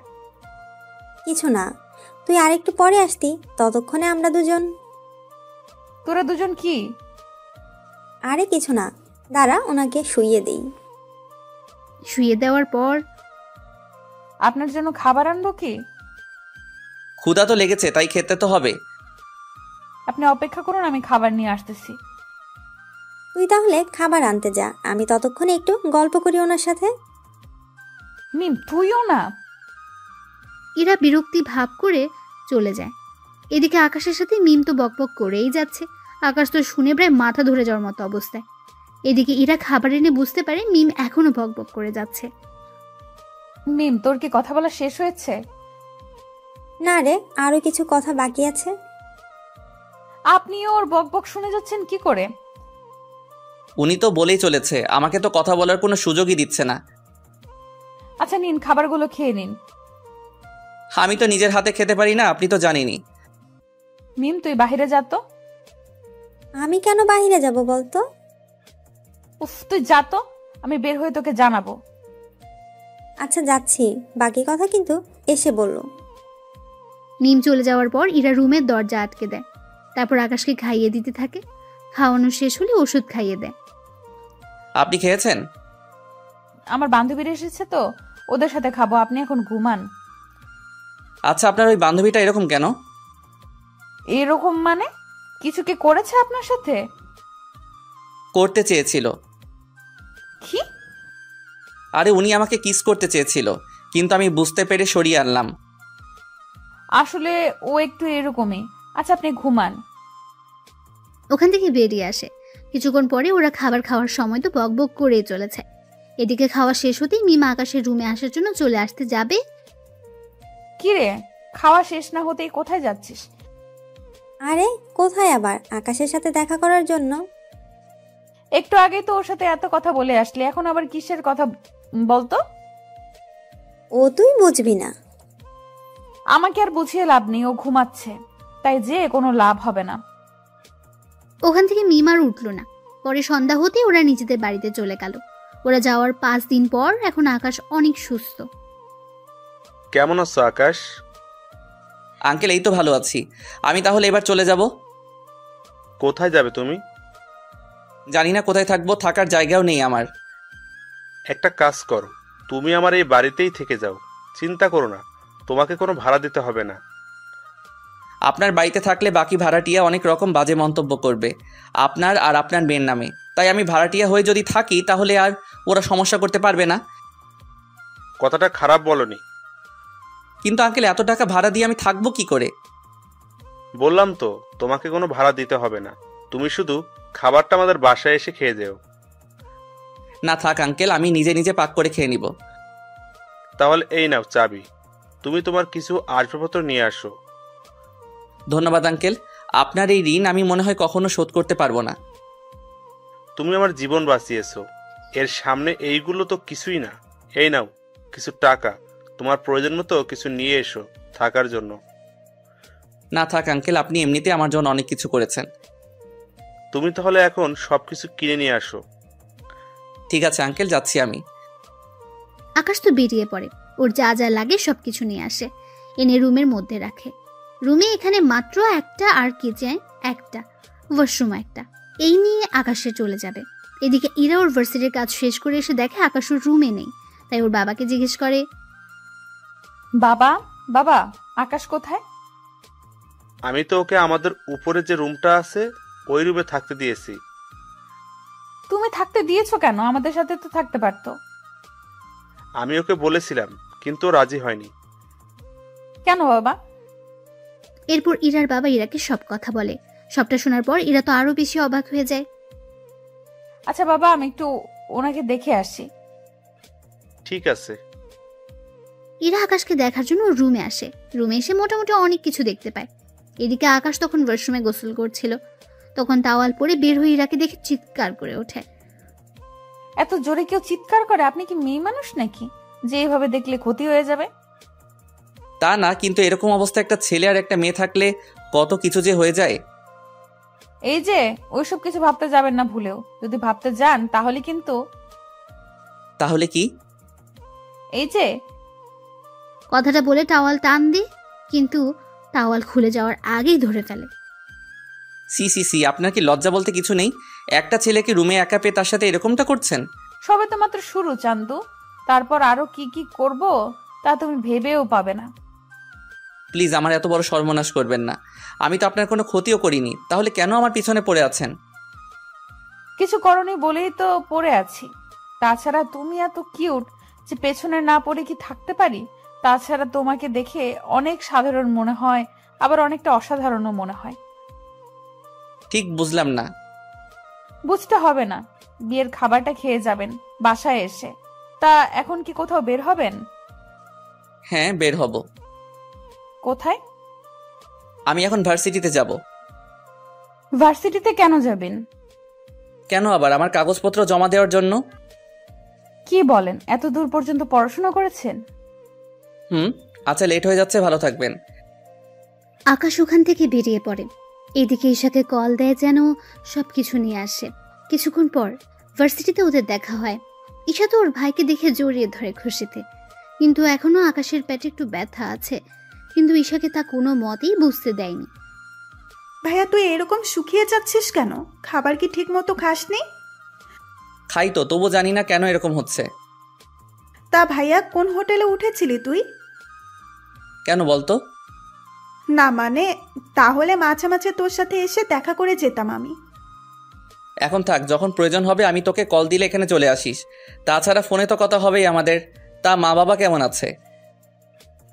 কিছু না, তুই আরেকটু পরে আসতি, ততক্ষণে আমরা দুজন। তোরা দুজন কি? আরে কিছু না, দাঁড়া ওনাকে শুইয়ে দেই। শুয়ে দেওয়ার পর, আপনার জন্য খাবার আনবো কি? ক্ষুধা তো লেগেছে, তাই খেতে তো হবে। আপনি অপেক্ষা করুন, আমি খাবার নিয়ে আসতেছি। তুই তাহলে খাবার আনতে যা, আমি ততক্ষণে একটু গল্প করি ওনার সাথে। মিম তুইও না। ইরা বিরক্তি ভাব করে চলে যায়। এদিকে আকাশের সাথে মিম তো বকবক করেই যাচ্ছে। আকাশ তো শুনে প্রায় মাথা ধরে যাওয়ার মতো অবস্থায়। এদিকে ইরা খাবার এনে বুঝতে পারে মিম এখনো বকবক করে যাচ্ছে। মিম, তোর কি কথা বলা শেষ হয়েছে? না রে, আরো কিছু কথা বাকি আছে। আপনিও ওর বকবক শুনে যাচ্ছেন কি করে? উনি তো বলেই চলেছে, আমাকে তো কথা বলার কোনো সুযোগই দিচ্ছে না। আচ্ছা নিন, খাবারগুলো খেয়ে নিন। আমি তো নিজের হাতে খেতে পারি না, আপনি তো জানেনই। মিম তুই বাহিরে যা তো। আমি কেন বাহিরে যাব বলতো? উফ, তুই যা তো, আমি বের হয়ে তোকে জানাবো। আচ্ছা যাচ্ছি, বাকি কথা কিন্তু এসে বললো। মিম চলে যাওয়ার পর ইরা রুমের দরজা আটকে দেয়। তারপর আকাশকে খাইয়ে দিতে থাকে। খাওয়ানো শেষ হলে ওষুধ খাইয়ে দেয়। আপনি খেয়েছেন? আমার বান্ধবীরা এসেছে তো, ওদের সাথে খাবো, আপনি এখন ঘুমান। আচ্ছা, আপনার ওই বান্ধবীটা এরকম কেন? এরকম মানে? কিছু কি করেছে আপনার সাথে? করতে চেয়েছিল। কি? আরে উনি আমাকে কিস করতে চেয়েছিল, কিন্তু আমি বুঝতে পেরে সরিয়ে আনলাম। আসলে ও একটু এরকমই। আচ্ছা আপনি ঘুমান। ওখান থেকে বেরিয়ে আসে। কিছুক্ষণ পরে ওরা খাবার খাওয়ার সময় তো বকবক করেই চলেছে। এদিকে খাওয়া শেষ হতেই মিমা আকাশের রুমে আসার জন্য চলে আসতে যাবে। কিরে, খাওয়া শেষ না হতেই কোথায় যাচ্ছিস? আরে কোথায় আবার? আকাশের সাথে দেখা করার জন্য। একটু আগেই তো ওর সাথে এত কথা বলে আসলি, এখন আবার কিসের কথা বলতো? ও তুই বুঝবি না। আমাকে আর বুঝিয়ে লাভ নেই, ও ঘুমাচ্ছে, তাই যে কোনো লাভ হবে না। ওখান থেকে মিমার উঠলো না। পরে সন্ধ্যা হতে ওরা নিজেদের বাড়িতে চলে গেল। ওরা যাওয়ার 5 দিন পর এখন আকাশ অনেক সুস্থ। কেমন আছো আকাশ? আঙ্কেল এই তো ভালো আছি। আমি তাহলে এবার চলে যাব। কোথায় যাবে তুমি? জানি না কোথায় থাকবো, থাকার জায়গাও নেই আমার। একটা কাজ করো, তুমি আমার এই বাড়িতেই থেকে যাও, চিন্তা করো না, তোমাকে কোনো ভাড়া দিতে হবে না। আপনার বাড়িতে থাকলে বাকি ভাড়াটিয়া অনেক রকম বাজে মন্তব্য করবে আপনার আর আপনার মেয়ের নামে, তাই আমি ভাড়াটিয়া হয়ে যদি থাকি তাহলে আর ওরা সমস্যা করতে পারবে না। কথাটা খারাপ বলনি। কিন্তু আঙ্কেল এত টাকা ভাড়া দিয়ে আমি থাকবো কি করে? বললাম তো তোমাকে কোনো ভাড়া দিতে হবে না, তুমি শুধু খাবারটা আমাদের বাসায় এসে খেয়ে যেও। না থাক আঙ্কেল, আমি নিজে নিজে পাক করে খেয়ে নিব। তাহলে এই নাও চাবি, তুমি তোমার কিছু আসবাবপত্র নিয়ে আসো। ধন্যবাদ আঙ্কেল, আপনার এই ঋণ আমি মনে হয় কখনো শোধ করতে পারবো না। তুমি আমার জীবন বাঁচিয়েছো, এর সামনে এইগুলো তো কিছুই না। এই নাও কিছু টাকা, তোমার প্রয়োজন মতো কিছু নিয়ে এসো থাকার জন্য। না থাক আঙ্কেল, আপনি এমনিতে আমার জন্য অনেক কিছু করেছেন। তুমি তাহলে এখন সবকিছু কিনে নিয়ে আসো। ঠিক আছে আঙ্কেল, যাচ্ছি আমি। আকাশ তো বেরিয়ে পড়ে। ওর যা যা লাগে সবকিছু নিয়ে আসে, এনে রুমের মধ্যে রাখে। রুমে এখানে মাত্র একটা আর কিচেন একটা, ওয়াশরুম একটা, এই নিয়ে আকাশে চলে যাবে। এদিকে ইরা ওর ভার্সিটির কাজ শেষ করে এসে দেখে আকাশ ওর রুমে নেই। তাই ওর বাবাকে জিজ্ঞেস করে, বাবা বাবা আকাশ কোথায়? আমি তো ওকে আমাদের উপরে যে রুমটা আছে ওই রুমে থাকতে দিয়েছি। তুমি থাকতে দিয়েছো কেন? আমাদের সাথে তো থাকতে পারতো। আমি ওকে বলেছিলাম কিন্তু ও রাজি হয়নি। কেন বাবা? এরপর ইরার বাবা ইরাকে সব কথা বলে। সবটা শোনার পর ইরা তো আরো বেশি অবাক হয়ে যায়। আচ্ছা বাবা, আমি একটু ওনাকে দেখে আসি। ঠিক আছে। ইরা আকাশকে দেখার জন্য রুমে আসে। রুমে এসে মোটামুটি অনেক কিছু দেখতে পায়। এদিকে আকাশ তখন ওয়াশরুমে গোসল করছিল। তখন তাওয়াল পরে বের হয়ে ইরাকে দেখে চিৎকার করে ওঠে। এত জোরে কেউ চিৎকার করে? আপনি কি মেয়ে মানুষ নাকি যে এইভাবে দেখলে ক্ষতি হয়ে যাবে? তা না, কিন্তু এরকম অবস্থা একটা ছেলে আর একটা মেয়ে থাকলে কত কিছু যে হয়ে যায়। এই যে ওইসব কিছু ভাবতে যাবেন না ভুলেও। যদি ভাবতে যান তাহলে কিন্তু। তাহলে কি? এই যে কথাটা বলে টাওয়াল টান দিয়ে, কিন্তু টাওয়াল খুলে যাওয়ার আগেই ধরে ফেলে। সি সি সি, আপনার কি লজ্জা বলতে কিছু নেই? একটা ছেলেকে রুমে একা পেয়ে তার সাথে এরকমটা করছেন? সবে তো মাত্র শুরু চান্দু, তারপর আরো কি কি করব তা তুমি ভেবেও পাবে না। প্লিজ আমার এত বড় সর্বনাশ করবেন না। আমি তো আপনার কোনো ক্ষতিও করিনি, তাহলে কেন আমার পিছনে পড়ে আছেন? কিছু করনি বলেই তো পড়ে আছি। তাছাড়া তুমি এত কিউট যে পেছনে না পড়ে কি থাকতে পারি? তাছাড়া তোমাকে দেখে অনেক সাধারণ মনে হয়, আবার অনেকটা অসাধারণও মনে হয়। ঠিক বুঝলাম না। বুঝতে হবে না, বিয়ের খাবারটা খেয়ে যাবেন বাসায় এসে। তা এখন কি কোথাও বের হবেন? হ্যাঁ, বের হব। কোথায়? আমি এখন ভার্সিটিতে যাব। ভার্সিটিতে কেন যাবেন? কেন আবার? আমার কাগজপত্র জমা দেওয়ার জন্য। কি বলেন? এত দূর পর্যন্ত পড়াশোনা করেছেন? আচ্ছা, লেট হয়ে যাচ্ছে, ভালো থাকবেন। আকাশ ওখান থেকে বেরিয়ে পড়ে। এদিকে ঈশাকে কল দেয় যেন সবকিছু নিয়ে আসে। কিছুক্ষণ পর ভার্সিটিতে ওদের দেখা হয়। ঈশা তো ওর ভাইকে দেখে জড়িয়ে ধরে খুশিতে, কিন্তু এখনো আকাশের পেটে একটু ব্যথা আছে। কিন্তু ঈশাকে তা কোনো মতেই বুঝতে দেয়নি। ভাইয়া তুই এরকম শুকিয়ে যাচ্ছিস কেন? খাবার কি ঠিক মতো খাসনি? খাই তো, তবু জানি না কেন এরকম হচ্ছে। তা ভাইয়া কোন হোটেলে উঠেছিলি তুই? কেন বলতো? না মানে, তাহলে মাঝে মাঝে তোর সাথে এসে দেখা করে যেতাম আমি। এখন থাক, যখন প্রয়োজন হবে আমি তোকে কল দিলে এখানে চলে আসিস। তাছাড়া ফোনে তো কথা হবেই আমাদের। তা মা বাবা কেমন আছে?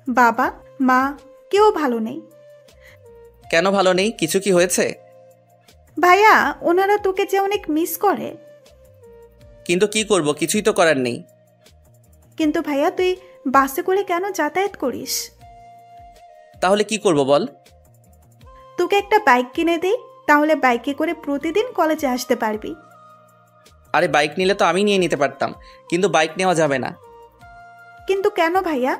বাবা মা কেউ ভালো নেই। কেন ভালো নেই? কিছু কি হয়েছে? ভাইয়া ওনারা তোকে যে অনেক মিস করে। কিন্তু কি করব, কিছুই তো করার নেই। কিন্তু ভাইয়া তুই বাসে করে কেন যাতায়াত করিস? তাহলে কি করব বল? তোকে একটা বাইক কিনে দেই, তাহলে বাইকে করে প্রতিদিন কলেজে আসতে পারবি। আরে বাইক নিলে তো আমি নিয়ে নিতে পারতাম, কিন্তু বাইক নেওয়া যাবে না। কিন্তু কেন ভাইয়া?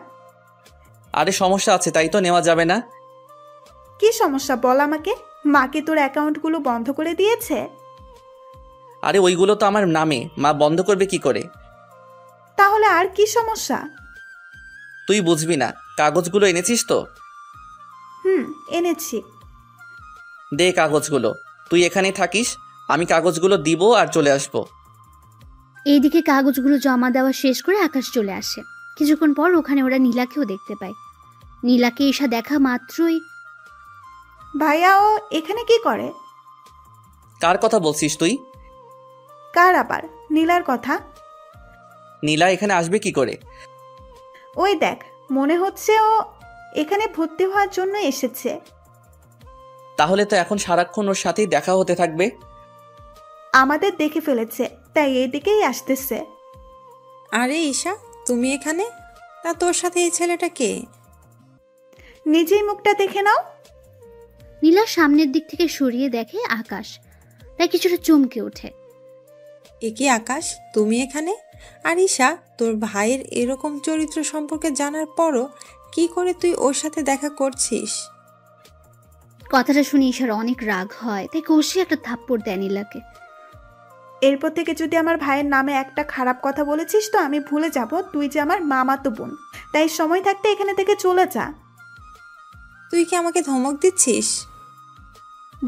আরে সমস্যা আছে, তাই তো নেওয়া যাবে না। কি সমস্যা বল আমাকে। মা কি তোর অ্যাকাউন্টগুলো বন্ধ করে দিয়েছে? আরে ওইগুলো তো আমার নামে, মা বন্ধ করবে কি করে? তাহলে আর কি সমস্যা? তুই বুঝবি না। কাগজগুলো এনেছিস তো? এনেছি। দে কাগজগুলো। তুই এখানেই থাকিস, আমি কাগজগুলো দিব আর চলে আসবো। এইদিকে কাগজগুলো জমা দেওয়া শেষ করে আকাশ চলে আসে। কিছুক্ষণ পর ওখানে ওরা নীলাকেও দেখতে পায়। নীলাকে ঈশা দেখা মাত্রই, ভাইয়া ও এখানে কি করে? কার কথা বলছিস তুই? কার আবার? নীলার কথা। নীলা এখানে আসবে কি করে? ওই দেখ, মনে হচ্ছে ও এখানে ভর্তি হওয়ার জন্য এসেছে। তাহলে তো এখন সারাক্ষণ ওর সাথেই দেখা হতে থাকবে। আমাদের দেখে ফেলেছে, তাই এইদিকেই আসতেছে। আরে ঈশা, তুমি এখানে? তা তোর সাথে এই ছেলেটা কে? নিজেই মুখটা দেখে নাও। নীলা সামনের দিক থেকে সরিয়ে দেখে আকাশ, তাই কিছুটা চমকে ওঠে। এ কি আকাশ, তুমি এখানে? আর ঈশা, তোর ভাইয়ের এরকম চরিত্র সম্পর্কে জানার পরও কি করে তুই ওর সাথে দেখা করছিস? কথাটা শুনে ঈশার অনেক রাগ হয়, তাই কষে একটা থাপ্পড় দেয় নীলাকে। এরপর থেকে যদি আমার ভাইয়ের নামে একটা খারাপ কথা বলেছিস তো আমি ভুলে যাব তুই যে আমার মামাতো বোন। তাই সময় থাকতে এখানে থেকে চলে যা। তুই কি আমাকে ধমক দিচ্ছিস?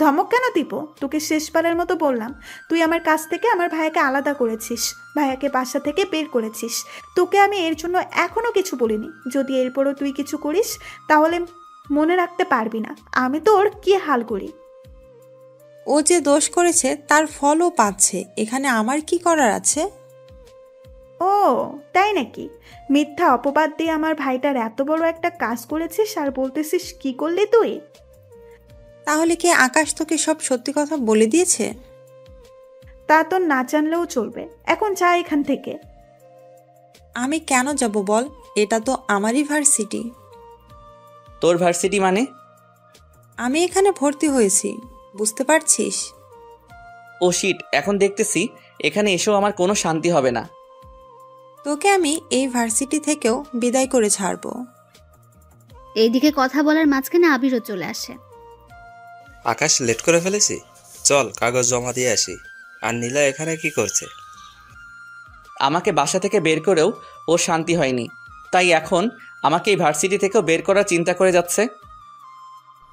ধমক কেন দিব? তোকে শেষবারের মতো বললাম, তুই আমার কাছ থেকে আমার ভাইয়াকে আলাদা করেছিস, ভাইয়াকে বাসা থেকে বের করেছিস। তোকে আমি এর জন্য এখনো কিছু বলিনি। যদি এরপরও তুই কিছু করিস তাহলে মনে রাখতে পারবি না আমি তোর কি হাল করি। ও যে দোষ করেছে তার ফলও পাচ্ছে, এখানে আমার কি করার আছে? ও তাই নাকি? মিথ্যা অপবাদ দিয়ে আমার ভাইটার এত বড় একটা কাজ করেছিস আর বলতেছিস কি করলি তুই? তাহলে কি আকাশ তোকে সব সত্যি কথা বলে দিয়েছে? তা তো না জানলেও চলবে, এখন যা এখান থেকে। আমি কেন যাব বল? এটা তো আমারই ভার্সিটি। তোর ভার্সিটি মানে? আমি এখানে ভর্তি হয়েছি, বুঝতে পারছিস? ও শিট, এখন দেখতেছি এখানে এসেও আমার কোনো শান্তি হবে না। তোকে আমি এই ভার্সিটি থেকেও বিদায় করে ছাড়বো। এইদিকে কথা বলার মাঝখানে আবিরও চলে আসে। আকাশ, লেট করে ফেলেছি, চল কাগজ জমা দিয়ে আসি। আর নীলা এখানে কি করছে? আমাকে বাসা থেকে বের করেও ওর শান্তি হয়নি, তাই এখন আমাকে এই ভার্সিটি থেকেও বের করার চিন্তা করে যাচ্ছে।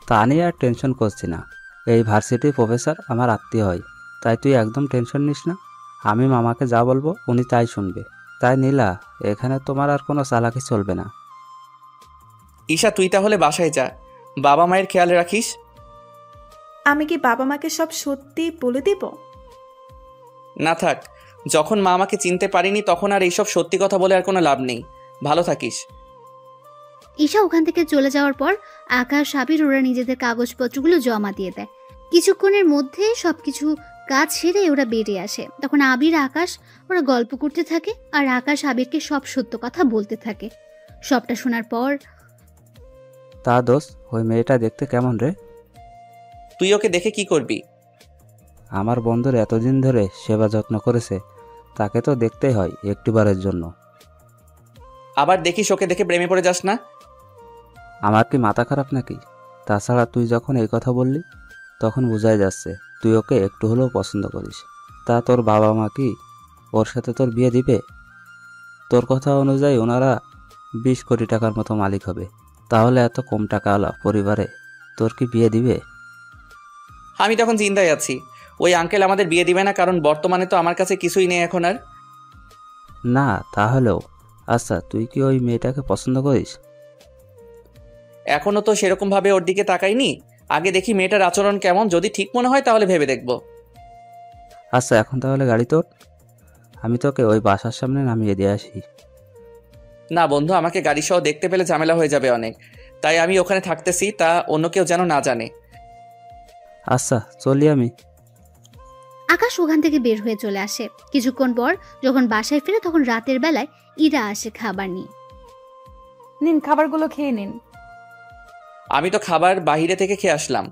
তা নিয়ে আর টেনশন করছি না। এই ভার্সিটির প্রফেসর আমার আত্মীয় হয়, তাই তুই একদম টেনশন নিস না। আমি মামাকে যা বলবো উনি তাই শুনবে। তাই নীলা, এখানে তোমার আর কোনো চালাকি চলবে না। ঈশা, তুই তাহলে বাসায় যা, বাবা মায়ের খেয়াল রাখিস। আমি কি বাবা মাকে সব সত্যি বলে দিব? না থাক, যখন মা আমাকে চিনতে পারিনি তখন আর এইসব সত্যি কথা বলে আর কোনো লাভ নেই। ভালো থাকিস। ঈশা ওখান থেকে চলে যাওয়ার পর আকাশ আবির ওরা নিজেদের কাগজপত্রগুলো জমা দিয়ে দেয়। কিছুক্ষণের মধ্যে সবকিছু কাজ সেরে ওরা বেরিয়ে আসে। তখন আবির আকাশ ওরা গল্প করতে থাকে আর আকাশ আবিরকে সব সত্য কথা বলতে থাকে। সবটা শোনার পর, তা দোস্ত, ওই মেয়েটা দেখতে কেমন রে? তুই ওকে দেখে কি করবি? আমার বন্ধুর এতদিন ধরে সেবা যত্ন করেছে, তাকে তো দেখতেই হয় একটিবারের জন্য। আবার দেখিস ওকে দেখে প্রেমে পড়ে যাস না। আমার কি মাথা খারাপ নাকি? তাছাড়া তুই যখন এই কথা বললি তখন বোঝাই যাচ্ছে তুই ওকে একটু হলেও পছন্দ করিস। তা তোর বাবা মা কি ওর সাথে তোর বিয়ে দিবে? তোর কথা অনুযায়ী ওনারা 20 কোটি টাকার মতো মালিক হবে, তাহলে এত কম টাকাওয়ালা পরিবারে তোর কি বিয়ে দিবে? আমি তখন চিন্তায় আছি, ওই আঙ্কেল আমাদের বিয়ে দিবে না, কারণ বর্তমানে তো আমার কাছে কিছুই নেই এখন আর। না তাহলেও আচ্ছা, তুই কি ওই মেয়েটাকে পছন্দ করিস? এখনো তো সেরকম ভাবে ওর দিকে তাকাইনি, আগে দেখি মেয়েটার আচরণ কেমন, যদি ঠিক মনে হয় তাহলে ভেবে দেখব। আচ্ছা এখন তাহলে গাড়ি তোর, আমি তোকে ওই বাসার সামনে নামিয়ে দিয়ে আসি। না বন্ধু, আমাকে গাড়ি সহ দেখতে পেলে ঝামেলা হয়ে যাবে অনেক, তাই আমি ওখানে থাকতেছি, তা অন্য কেউ যেন না জানে। আচ্ছা চলি আমি। আকাশ ওখান থেকে বের হয়ে চলে আসে। কিছুক্ষণ পর যখন বাসায় ফিরে তখন রাতের বেলায় ইরা আসে খাবার নিয়ে। নিন খাবারগুলো খেয়ে নিন। আমি তো খাবার বাইরে থেকে খেয়ে আসলাম।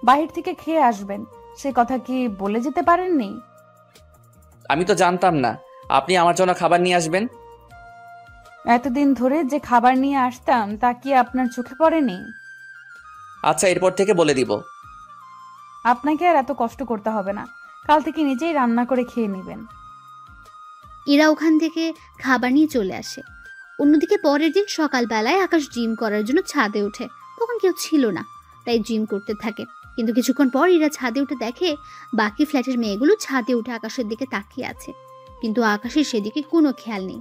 বাহির থেকে খেয়ে আসবেন সে কথা কি বলে যেতে পারেননি? আমি তো জানতাম না আপনি আমার জন্য খাবার নিয়ে আসবেন। এতদিন ধরে যে খাবার নিয়ে আসতাম তা কি আপনার চোখে পড়েনি? আচ্ছা এরপর থেকে বলে দিব। আপনাকে আর এত কষ্ট করতে হবে না, কাল থেকে নিজেই রান্না করে খেয়ে নেবেন। ইরা ওখান থেকে খাবার নিয়ে চলে আসে। অন্যদিকে পরের দিন সকালবেলায় আকাশ জিম করার জন্য ছাদে ওঠে। তখন কেউ ছিল না, তাই জিম করতে থাকে। কিন্তু কিছুক্ষণ পর ইরা ছাদে উঠে দেখে বাকি ফ্ল্যাটের মেয়েগুলো ছাদে উঠে আকাশের দিকে তাকিয়ে আছে, কিন্তু আকাশের সেদিকে কোনো খেয়াল নেই।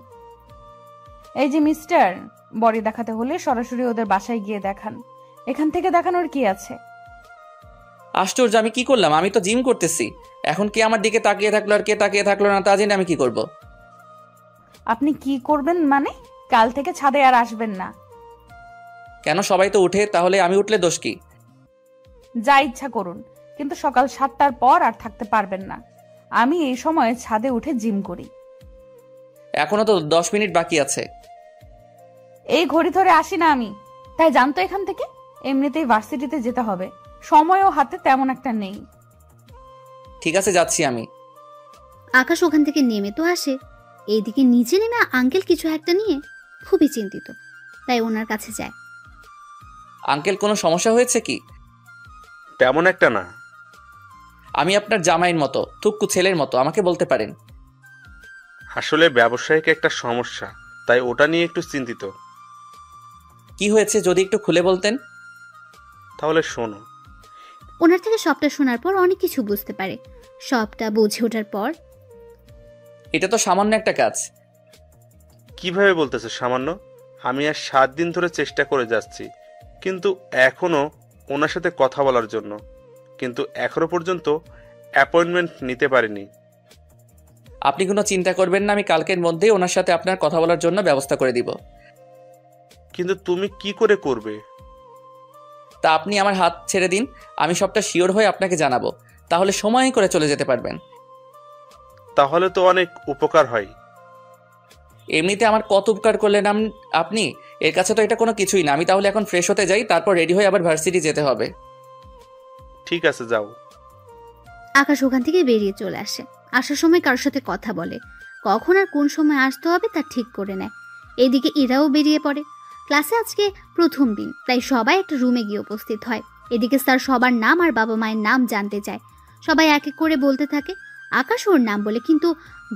এই যে মিস্টার, বডি দেখাতে হলে সরাসরি ওদের বাসায় গিয়ে দেখান, এখান থেকে দেখানোর কি আছে? আশ্চর্য, আমি কি করলাম? আমি তো জিম করতেছি। এখন কে আমার দিকে তাকিয়ে থাকলো আর কে তাকিয়ে থাকলো না তা জেনে আমি কি করব? আপনি কি করবেন মানে? কাল থেকে ছাদে আর আসবেন না। কেন? সবাই তো উঠে, তাহলে আমি উঠলে দোষ কি? যা ইচ্ছা করুন, কিন্তু সকাল 7টার পর আর থাকতে পারবেন না। আমি এই সময় ছাদে উঠে জিম করি। এখনো তো 10 মিনিট বাকি আছে। এই ঘড়ি ধরে আসি না আমি, তাই জানতো এখান থেকে। এমনিতেই ভার্সিটিতে যেতে হবে, সময়ও হাতে তেমন একটা নেই। ঠিক আছে যাচ্ছি আমি। আকাশ ওখান থেকে নেমে তো আসে, এইদিকে নিচে নেমে আঙ্কেল কিছু একটা নিয়ে খুবই চিন্তিত, তাই ওনার কাছে যায়। আঙ্কেল কোনো সমস্যা হয়েছে কি? তেমন একটা না। আমি আপনার জামাইয়ের মতো, থুক্কু ছেলের মতো, আমাকে বলতে পারেন। আসলে ব্যবসায়িক একটা সমস্যা, তাই ওটা নিয়ে একটু চিন্তিত। কি হয়েছে যদি একটু খুলে বলতেন? তাহলে শোনো। ওনার থেকে সবটা শোনার পর অনেক কিছু বুঝতে পারে। সবটা বুঝে ওঠার পর, এটা তো সামান্য একটা কাজ। কিভাবে বলতেছে সামান্য? আমি আর 7 দিন ধরে চেষ্টা করে যাচ্ছি, কিন্তু এখনো ওনার সাথে কথা বলার জন্য, কিন্তু এখনো পর্যন্ত অ্যাপয়েন্টমেন্ট নিতে পারিনি। আপনি কোনো চিন্তা করবেন না, আমি কালকের মধ্যেই ওনার সাথে আপনার কথা বলার জন্য ব্যবস্থা করে দিব। কিন্তু তুমি কি করে করবে? তা আপনি আমার হাত ছেড়ে দিন, আমি সবটা শিওর হয়ে আপনাকে জানাবো, তাহলে সময় করে চলে যেতে পারবেন। তাহলে তো অনেক উপকার হয়। এমনিতে আমার কত উপকার করলেন আপনি, এর কাছে তো এটা কোনো কিছুই না। আমি তাহলে এখন ফ্রেশ হতে যাই, তারপর রেডি হয়ে আবার ভার্সিটি যেতে হবে। ঠিক আছে যাও। আকাশ ওখান থেকে বেরিয়ে চলে আসে। আসার সময় কারোর সাথে কথা বলে, কখন আর কোন সময় আসতে হবে তা ঠিক করে নেয়। এদিকে ইরাও বেরিয়ে পড়ে। ক্লাসে আজকে প্রথম দিন, তাই সবাই একটা রুমে গিয়ে উপস্থিত হয়। এদিকে স্যার সবার নাম আর বাবা মায়ের নাম জানতে চায়। সবাই এক এক করে বলতে থাকে। আকাশ ওর নাম বলে, কিন্তু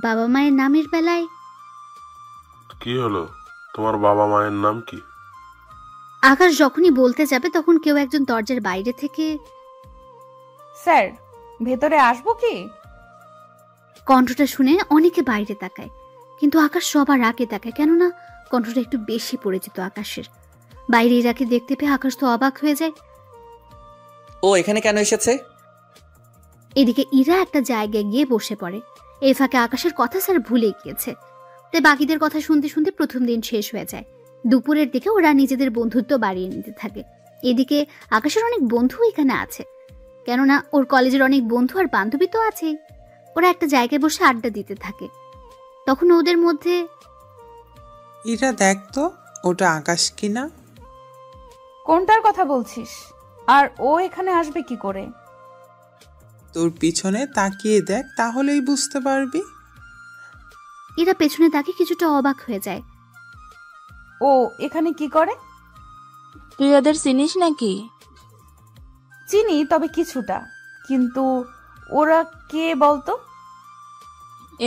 বাবা মায়ের নামের বেলায় কি হলো? তোমার বাবা মায়ের নাম কি? আকাশ যখনই বলতে যাবে তখন কেউ একজন দরজার বাইরে থেকে, স্যার ভেতরে আসবো কি? কণ্ঠটা শুনে অনেকে বাইরে তাকায়, কিন্তু আকাশ সবার আগে তাকায়, কেননা কণ্ঠটা একটু বেশি পরিচিত আকাশের। বাইরে ইরাকে দেখতে পেয়ে আকাশ তো অবাক হয়ে যায়। ও এখানে কেন এসেছে? এদিকে ইরা একটা জায়গায় গিয়ে বসে পড়ে। এই ফাঁকে আকাশের কথা স্যার ভুলে গিয়েছে, তাই বাকিদের কথা শুনতে শুনতে প্রথম দিন শেষ হয়ে যায়। দুপুরের দিকে ওরা নিজেদের বন্ধুত্ব বাড়িয়ে নিতে থাকে। এদিকে আকাশের অনেক বন্ধু এখানে আছে, কেননা ওর কলেজের অনেক বন্ধু আর বান্ধবী তো আছেই। ওরা একটা জায়গায় বসে আড্ডা দিতে থাকে। তখন ওদের মধ্যে, ইরা দেখ তো, ওটা আকাশ কিনা? কোনটার কথা বলছিস? আর ও এখানে আসবে কি করে? তোর পিছনে তাকিয়ে দেখ, তাহলেই বুঝতে পারবি। এরা পেছনে তাকে কিছুটা অবাক হয়ে যায়। ও এখানে কি করে? তুই ওদের চিনিস নাকি? চিনি, তবে কিছুটা। কিন্তু ওরা কে বলতো?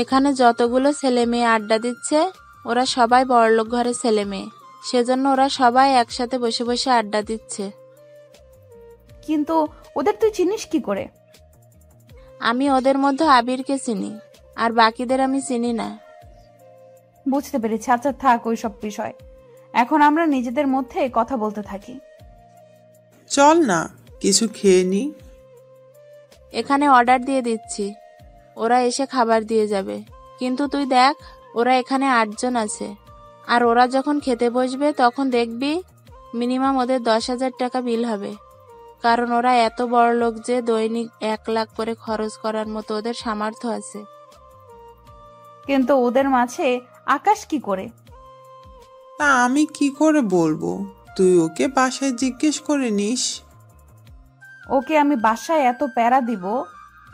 এখানে যতগুলো ছেলে মেয়ে আড্ডা দিচ্ছে ওরা সবাই বড়লোক ঘরের ছেলে মেয়ে, সেজন্য ওরা সবাই একসাথে বসে বসে আড্ডা দিচ্ছে। কিন্তু ওদের তুই চিনিস কি করে? আমি ওদের মধ্যে আবিরকে চিনি, আর বাকিদের আমি চিনি না। বুঝতে পেরেছি। আচ্ছা থাক ওই সব বিষয়, এখন আমরা নিজেদের মধ্যে কথা বলতে থাকি। চল না কিছু খেয়ে নি। এখানে অর্ডার দিয়ে দিচ্ছি, ওরা এসে খাবার দিয়ে যাবে। কিন্তু তুই দেখ, ওরা এখানে 8 জন আছে, আর ওরা যখন খেতে বসবে তখন দেখবি মিনিমাম ওদের 10,000 টাকা বিল হবে। কারণ ওরা এত বড় লোক যে দৈনিক 1 লাখ করে খরচ করার মতো ওদের সামর্থ্য আছে। কিন্তু ওদের মাঝে আকাশ কি করে? তা আমি কি করে বলবো? তুই ওকে বাসায় জিজ্ঞেস করে নিস। ওকে আমি বাসায় এত প্যারা দিব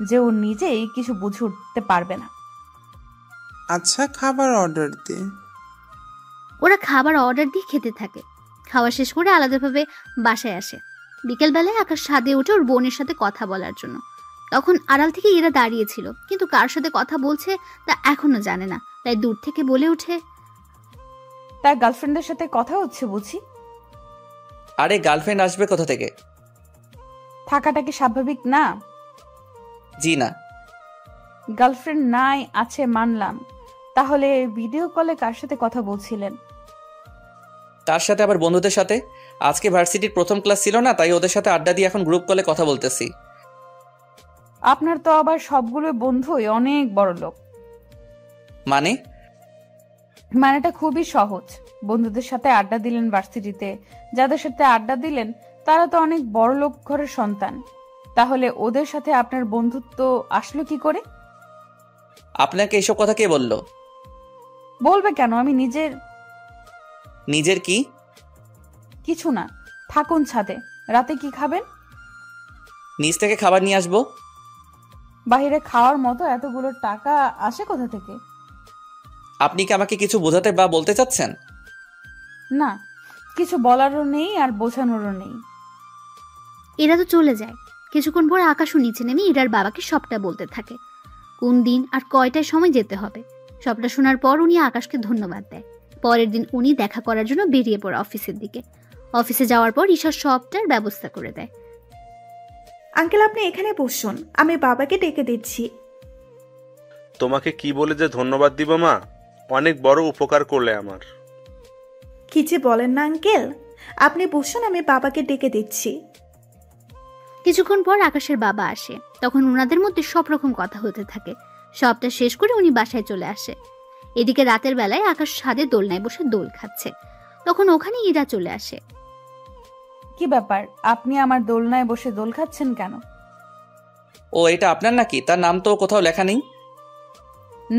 যে ও নিজেই কিছু বুঝে উঠতে পারবে না। আচ্ছা, খাবার অর্ডার দে। ওরা খাবার অর্ডার দিয়ে খেতে থাকে। খাওয়া শেষ করে আলাদাভাবে বাসায় আসে। বিকেলবেলায় আকাশ ছাদে উঠে ওর বোনের সাথে কথা বলার জন্য। তখন আড়াল থেকে এরা দাঁড়িয়েছিল, কিন্তু কার সাথে কথা বলছে তা এখনো জানে না। তাই দূর থেকে বলে ওঠে, তার গার্লফ্রেন্ডের সাথে কথা হচ্ছে বুঝি? আরে গার্লফ্রেন্ড আসবে কোথা থেকে? থাকাটা কি স্বাভাবিক না? জি না। গার্লফ্রেন্ড নাই আছে মানলাম, তাহলে ভিডিও কলে কার সাথে কথা বলছিলেন? তার সাথে আবার বন্ধুদের সাথে। আজকে ভার্সিটির প্রথম ক্লাস ছিল না, তাই ওদের সাথে আড্ডা দিয়ে এখন গ্রুপ কলে কথা বলতেছি। আপনার তো আবার সবগুলো বন্ধুই অনেক বড় লোক। মানেটা খুবই সহজ। বন্ধুদের সাথে আড্ডা দিলেন ভার্সিটিতে, যাদের সাথে আড্ডা দিলেন তারা তো অনেক বড় লোক ঘরের সন্তান। তাহলে ওদের সাথে আপনার বন্ধুত্ব আসলো কি করে? আপনাকে এসব কথা কে বলল? বলবে কেন? আমি নিজের কি? কিছু না, থাকুন ছাদে। রাতে কি খাবেন? নিচ থেকে খাবার নিয়ে আসবো। বাইরে খাওয়ার মতো এতগুলো টাকা আসে কোথা থেকে? আপনি কি আমাকে কিছু বোঝাতে বা বলতে চাচ্ছেন? না, কিছু বলারও নেই আর বোঝানোরও নেই। এরা তো চলে যায়। কিছুক্ষণ পর আকাশও নিচে নেমে ইরার বাবাকে সবটা বলতে থাকে, কোন দিন আর কয়টায় সময় যেতে হবে। সবটা শোনার পর উনি আকাশকে ধন্যবাদ দেয়। পরের দিন উনি দেখা করার জন্য বেরিয়ে পড়ে অফিসের দিকে। অফিসে যাওয়ার পর ঈশা সবটার ব্যবস্থা করে দেয়। আঙ্কেল, আপনি এখানে বসুন, আমি বাবাকে ডেকে দিচ্ছি। তোমাকে কি বলে যে ধন্যবাদ দিব মা, অনেক বড় উপকার করলে আমার। কি যে বলেন না আঙ্কেল, আপনি বসুন, আমি বাবাকে ডেকে দিচ্ছি। কিছুক্ষণ পর আকাশের বাবা আসে। তখন ওনাদের মধ্যে সব রকম কথা হতে থাকে। সবটা শেষ করে উনি বাসায় চলে আসে। এদিকে রাতের বেলায় আকাশ ছাদে দোলনায় বসে দোল খাচ্ছে। তখন ওখানে ইরা চলে আসে। কি ব্যাপার, আপনি আমার দোলনায় বসে দোল খাচ্ছেন কেন? ও, এটা আপনার নাকি? তার নাম তো কোথাও লেখা নেই।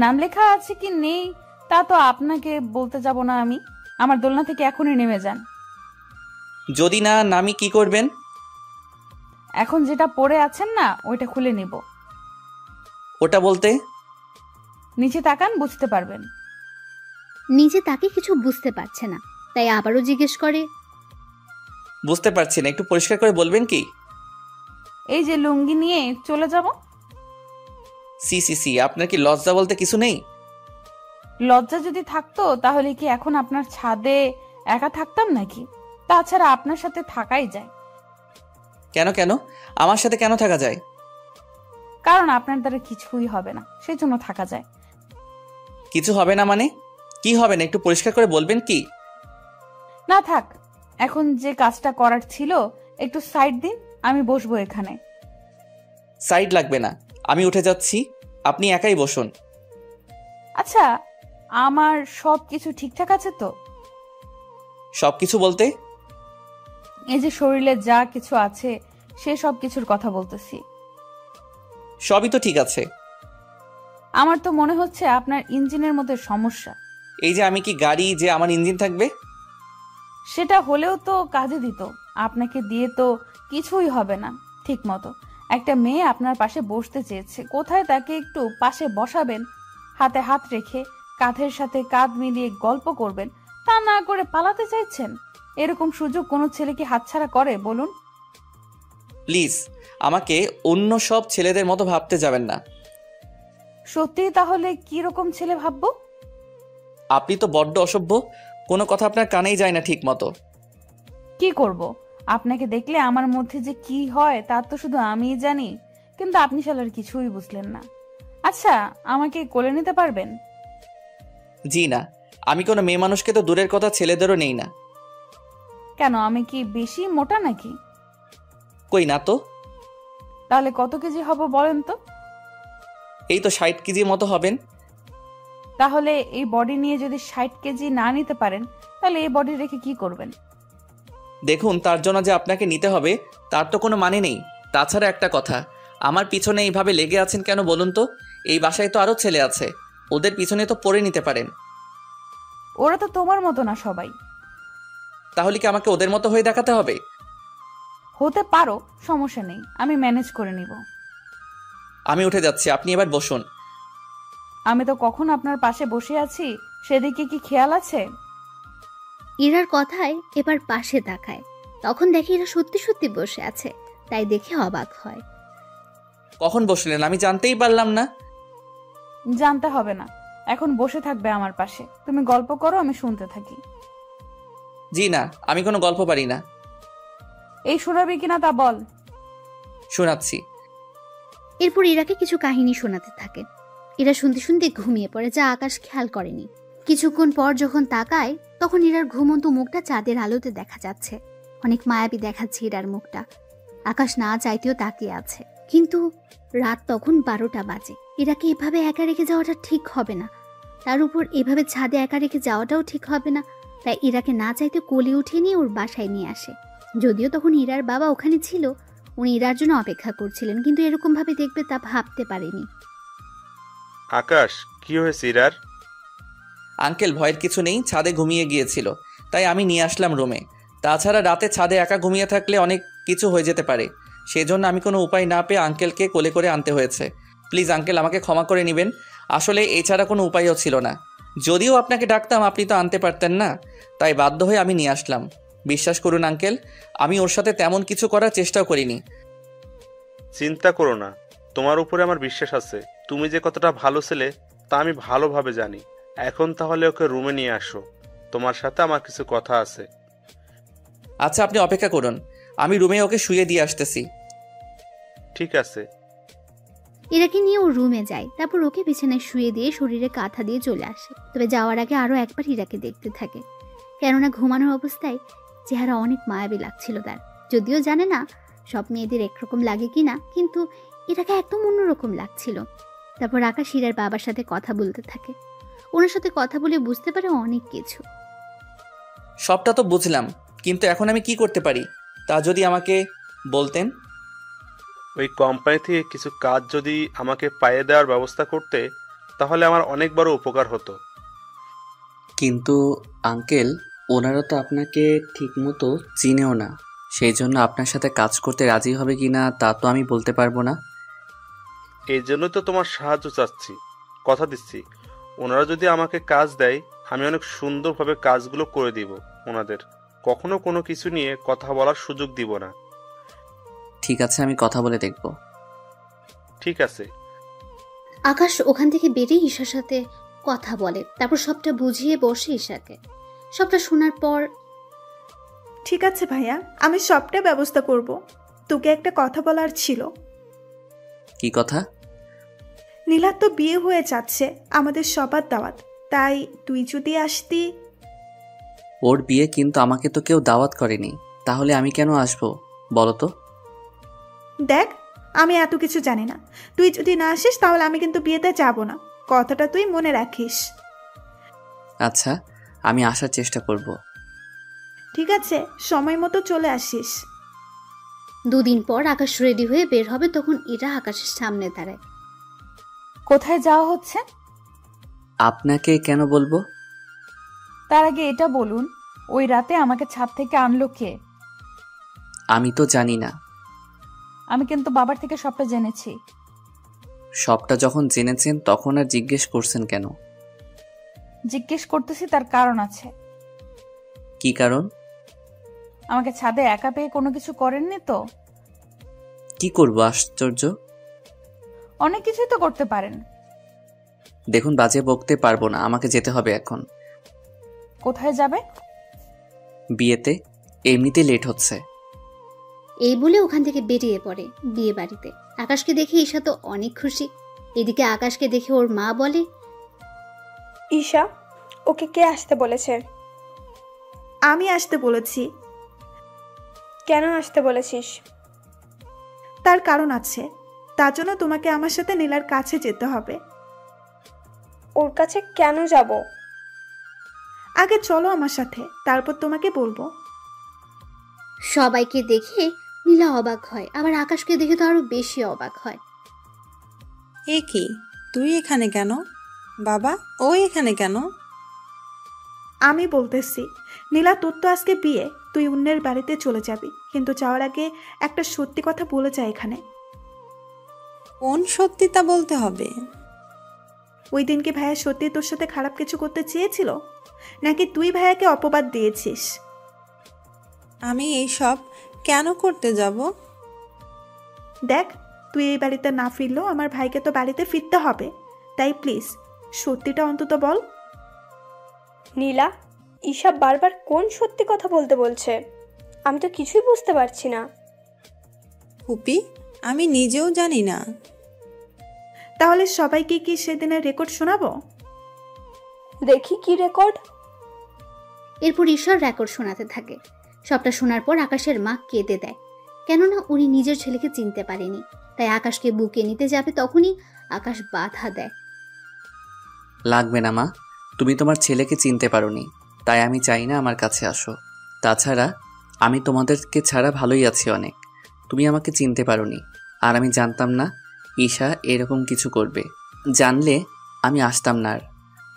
নাম লেখা আছে কি নেই তা তো আপনাকে বলতে যাব না আমি। আমার দোলনা থেকে এখনই নেমে যান। যদি না নামি কি করবেন? এখন যেটা পরে আছেন না, ওইটা খুলে নিব। ওটা বলতে? নিচে তাকান, বুঝতে পারবেন। নিচে তাকে কিছু বুঝতে পারছে না, তাই আবারও জিজ্ঞেস করে, বুঝতে পারছি না, একটু পরিষ্কার করে বলবেন কি? এই যে লুঙ্গি নিয়ে চলে যাব। সি, আপনার কি লজ্জা বলতে কিছু নেই? লজ্জা যদি থাকতো তাহলে কি এখন আপনার ছাদে একা থাকতাম নাকি? তাছাড়া আপনার সাথে থাকাই যায়। কেন আমার সাথে কেন থাকা যায়? কারণ আপনার দ্বারা কিছুই হবে না, সেই জন্য থাকা যায়। কিছু হবে না মানে? কি হবে না, একটু পরিষ্কার করে বলবেন কি? না থাক, এখন যে কাজটা করার ছিল একটু সাইড দিন, আমি বসবো এখানে। সাইড লাগবে না, আমি উঠে যাচ্ছি, আপনি একাই বসুন। আচ্ছা, আমার সব কিছু ঠিকঠাক আছে তো? সব কিছু বলতে? এই যে শরীরে যা কিছু আছে সে সব কিছুর কথা বলতেছি। সবই তো ঠিক আছে। আমার তো মনে হচ্ছে আপনার ইঞ্জিনের মধ্যে সমস্যা। এই যে আমি কি গাড়ি যে আমার ইঞ্জিন থাকবে? সেটা হলেও তো কাজে দিত। আপনাকে দিয়ে তো কিছুই হবে না ঠিক মতো। একটা মেয়ে আপনার পাশে বসতে চেয়েছে, কোথায় তাকে একটু পাশে বসাবেন, হাতে হাত রেখে কাঁধের সাথে কাঁধ মিলিয়ে গল্প করবেন, তা না করে পালাতে চাইছেন। এরকম সুযোগ কোনো ছেলে কি হাতছাড়া করে বলুন? প্লিজ আমাকে অন্য সব ছেলেদের মতো ভাবতে যাবেন না। সত্যি তাহলে কি রকম ছেলে ভাববো? আপনি তো বড্ড অসভ্য, কোনো কথা আপনার কানেই যায় না ঠিক মতো। কি করব, আপনাকে দেখলে আমার মধ্যে যে কি হয় তা তো শুধু আমিই জানি, কিন্তু আপনি শালার কিছুই বুঝলেন না। আচ্ছা, আমাকে কোলে নিতে পারবেন? জি না, আমি কোনো মেয়ে মানুষকে তো দূরের কথা ছেলেদেরও নেই না। কেন, আমি কি বেশি মোটা নাকি? কই না তো। তাহলে কত কেজি হব বলেন তো? এই তো 60 কেজির মতো হবেন। তাহলে এই বডি নিয়ে যদি 60 কেজি না নিতে পারেন, তাহলে এই বডি রেখে কি করবেন? দেখুন, তার জন্য যে আপনাকে নিতে হবে তার তো কোনো মানে নেই। তাছাড়া একটা কথা, আমার পিছনে এইভাবে লেগে আছেন কেন বলুন তো? এই বাসায় তো আরও ছেলে আছে, ওদের পিছনে তো পড়ে নিতে পারেন। ওরা তো তোমার মতো না সবাই। তাহলে কি আমাকে ওদের মতো হয়ে দেখাতে হবে? হতে পারো, সমস্যা নেই, আমি ম্যানেজ করে নিব। আমি উঠে যাচ্ছি, আপনি এবার বসুন। আমি তো কখন আপনার পাশে বসে আছি, সেদিকে কি খেয়াল আছে? ইরার কথায় এবার পাশে তাকায়, তখন দেখে ইরা সত্যি সত্যি বসে আছে, তাই দেখে অবাক হয়। কখন বসলেন আমি জানতেই পারলাম না। জানতে হবে না, এখন বসে থাকবে আমার পাশে। তুমি গল্প করো, আমি শুনতে থাকি। জি না, আমি কোনো গল্প পারি না। এই শোনাবি কিনা তা বল। শোনাচ্ছি। এরপর ইরাকে কিছু কাহিনী শোনাতে থাকে। ইরা শুনতে শুনতে ঘুমিয়ে পড়ে, যা আকাশ খেয়াল করেনি। কিছুক্ষণ পর যখন তাকায়, তখন ইরার ঘুমন্ত মুখটা চাঁদের আলোতে দেখা যাচ্ছে। অনেক মায়াবী দেখাচ্ছে ইরার মুখটা। আকাশ না চাইতেও তাকিয়ে আছে, কিন্তু রাত তখন 12টা বাজে। ইরাকে এভাবে একা রেখে যাওয়াটা ঠিক হবে না, তার উপর এভাবে ছাদে একা রেখে যাওয়াটাও ঠিক হবে না। তাই ইরাকে না চাইতে কোলে উঠিয়ে নিয়ে ওর বাসায় নিয়ে আসে। যদিও তখন ইরার বাবা ওখানে ছিল, উনি ইরার জন্য অপেক্ষা করছিলেন, কিন্তু এরকম ভাবে দেখবে তা ভাবতে পারেনি। আকাশ, কি হয়েছে ইরার? আঙ্কেল, ভয়ের কিছু নেই, ছাদে ঘুমিয়ে গিয়েছিল, তাই আমি নিয়ে আসলাম রুমে। তাছাড়া রাতে ছাদে একা ঘুমিয়ে থাকলে অনেক কিছু হয়ে যেতে পারে, সেজন্য আমি কোনো উপায় না পেয়ে আঙ্কেলকে কোলে করে আনতে হয়েছে। প্লিজ আঙ্কেল, আমাকে ক্ষমা করে নেবেন। আসলে এছাড়া কোনো উপায়ও ছিল না। যদিও আপনাকে ডাকতাম, আপনি তো আনতে পারতেন না, তাই বাধ্য হয়ে আমি নিয়ে আসলাম। বিশ্বাস করুন আঙ্কেল, আমি ওর সাথে তেমন কিছু করার চেষ্টাও করিনি। চিন্তা করো না, তোমার উপরে আমার বিশ্বাস আছে। তুমি যে কতটা ভালো ছেলে তা আমি ভালোভাবে জানি। এখন তাহলে ওকে রুমে নিয়ে আসো, তোমার সাথে আমার কিছু কথা আছে। আচ্ছা, আপনি অপেক্ষা করুন, আমি রুমে ওকে শুয়ে দিয়ে আসতেছি। ঠিক আছে। ইরাকে নিয়ে ও রুমে যায়, তারপর ওকে বিছানায় শুয়ে দিয়ে শরীরে কাঁথা দিয়ে চলে আসে। তবে যাওয়ার আগে আরো একবার ইরাকে দেখতে থাকে, কেননা ঘুমানোর অবস্থায় চেহারা অনেক মায়াবী লাগছিল তার। যদিও জানে না সব মেয়েদের একরকম লাগে কিনা, কিন্তু ইরাকে একদম অন্যরকম লাগছিল। তারপর আকাশ ইরার বাবার সাথে কথা বলতে থাকে। ওনার সাথে কথা বলে বুঝতে পারে অনেক কিছু। সবটা তো বুঝলাম, কিন্তু এখন আমি কি করতে পারি তা যদি আমাকে বলতেন। ওই কোম্পানি থেকে কিছু কাজ যদি আমাকে পাইয়ে দেওয়ার ব্যবস্থা করতে, তাহলে আমার অনেক বড় উপকার হতো। কিন্তু আঙ্কেল, ওনারা তো আপনাকে ঠিকমতো চিনেও না, সেই জন্য আপনার সাথে কাজ করতে রাজি হবে কি না তা তো আমি বলতে পারবো না। এই জন্য তো তোমার সাহায্য চাচ্ছি। কথা দিচ্ছি, ওনারা যদি আমাকে কাজ দেয়, আমি অনেক সুন্দরভাবে কাজগুলো করে দিব। ওনাদের কখনো কোনো কিছু নিয়ে কথা বলার সুযোগ দিব না। ঠিক আছে, আমি কথা বলে দেখব। ঠিক আছে। আকাশ ওখান থেকে বেরিয়ে ঈশার সাথে কথা বলে, তারপর সবটা বুঝিয়ে বসে ঈশাকে। সবটা শোনার পর, ঠিক আছে ভাইয়া, আমি সবটা ব্যবস্থা করব। তোকে একটা কথা বলার ছিল। কি কথা? নীলার তো বিয়ে হয়ে যাচ্ছে, আমাদের সবার দাওয়াত, তাই তুই যদি আসতি। ওর বিয়ে, কিন্তু আমাকে তো কেউ দাওয়াত করেনি, তাহলে আমি কেন আসবো বলো তো? দেখ, আমি এত কিছু জানি না। তুই যদি না আসিস তাহলে আমি কিন্তু বিয়েতে যাব না, কথাটা তুই মনে রাখিস। আচ্ছা, আমি আসার চেষ্টা করব। ঠিক আছে, সময় মতো চলে আসিস। 2 দিন পর আকাশ রেডি হয়ে বের হবে, তখন ইরা আকাশের সামনে দাঁড়ায়। কোথায় যাওয়া হচ্ছে? আপনাকে কেন বলবো? তার আগে এটা বলুন, ওই রাতে আমাকে ছাদ থেকে আনলো কে? আমি তো জানি না। আমি কিন্তু বাবার থেকে সবটা জেনেছি। সবটা যখন জেনেছেন তখন আর জিজ্ঞেস করছেন কেন? জিজ্ঞেস করতেছি, তার কারণ আছে। কি কারণ? আমাকে ছাদে একা পেয়ে কোনো কিছু করেননি তো? কি করব? আশ্চর্য, অনেক কিছুই তো করতে পারেন। দেখুন, বাজে বকতে পারবো না, আমাকে যেতে হবে এখন। কোথায় যাবে? বিয়েতে, এমনিতে লেট হচ্ছে। এই বলে ওখান থেকে বেরিয়ে পড়ে বিয়ে বাড়িতে। আকাশকে দেখে ঈশা তো অনেক খুশি। এদিকে আকাশকে দেখে ওর মা বলে, ঈশা, ওকে কে আসতে বলেছে? আমি আসতে বলেছি। কেন আসতে বলেছিস? তার কারণ আছে, তার জন্য তোমাকে আমার সাথে নীলার কাছে যেতে হবে। ওর কাছে কেন যাব? আগে চলো আমার সাথে, তারপর তোমাকে বলবো। সবাইকে দেখে নীলা অবাক হয়, আবার আকাশকে দেখে তো আরো বেশি অবাক হয়। এ কি, তুই এখানে কেন? বাবা, ও এখানে কেন? আমি বলতেছি, নীলা তোর তো আজকে বিয়ে, তুই অন্যের বাড়িতে চলে যাবি, কিন্তু যাওয়ার আগে একটা সত্যি কথা বলে যা এখানে। কোন সত্যি তা বলতে হবে? ওই দিন কি ভাইয়া সত্যি তোর সাথে খারাপ কিছু করতে চেয়েছিল, নাকি তুই ভাইয়াকে অপবাদ দিয়েছিস? আমি এই সব কেন করতে যাব? দেখ, তুই এই বাড়িতে না ফিরলেও আমার ভাইকে তো বাড়িতে ফিরতে হবে, তাই প্লিজ সত্যিটা অন্তত বল। নীলা, ঈশা বারবার কোন সত্যি কথা বলতে বলছে? আমি তো কিছুই বুঝতে পারছি না। ফুপি, আমি নিজেও জানি না। তাহলে সবাইকে কি সেদিনের রেকর্ড শোনাবো? দেখি কি রেকর্ড। এরপর ঈশ্বর রেকর্ড শোনাতে থাকে। সবটা শোনার পর আকাশের মা কেঁদে দেয়, কেননা উনি নিজের ছেলেকে চিনতে পারেনি। তাই আকাশকে বুকে নিতে যাবে, তখনই আকাশ বাধা দেয়। লাগবে না মা, তুমি তোমার ছেলেকে চিনতে পারোনি, তাই আমি চাই না আমার কাছে আসো। তাছাড়া আমি তোমাদেরকে ছাড়া ভালোই আছি অনেক। তুমি আমাকে চিনতে পারোনি, আর আমি জানতাম না ঈশা এরকম কিছু করবে। জানলে আমি আসতাম না। আর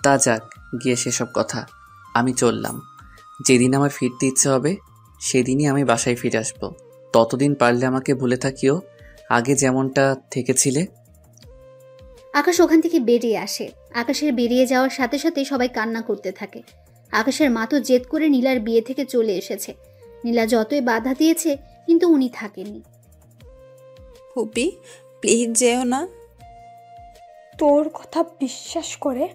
তা যাক, গিয়ে সেসব কথা। আমি চললাম। যেদিন আমার ফিরতে ইচ্ছে হবে সেদিনই আমি বাসায় ফিরে আসবো। ততদিন পারলে আমাকে ভুলে থাকিও, আগে যেমনটা থেকেছিলে। আকাশ ওখান থেকে বেরিয়ে আসে। আকাশের বেরিয়ে যাওয়ার সাথে সাথে সবাই কান্না করতে থাকে। আকাশের মা তো জেদ করে নীলার বিয়ে থেকে চলে এসেছে। নীলা যতই বাধা দিয়েছে, কিন্তু উনি থাকেননি। ফুপি, প্লিজ যেও না। তোর কথা বিশ্বাস করে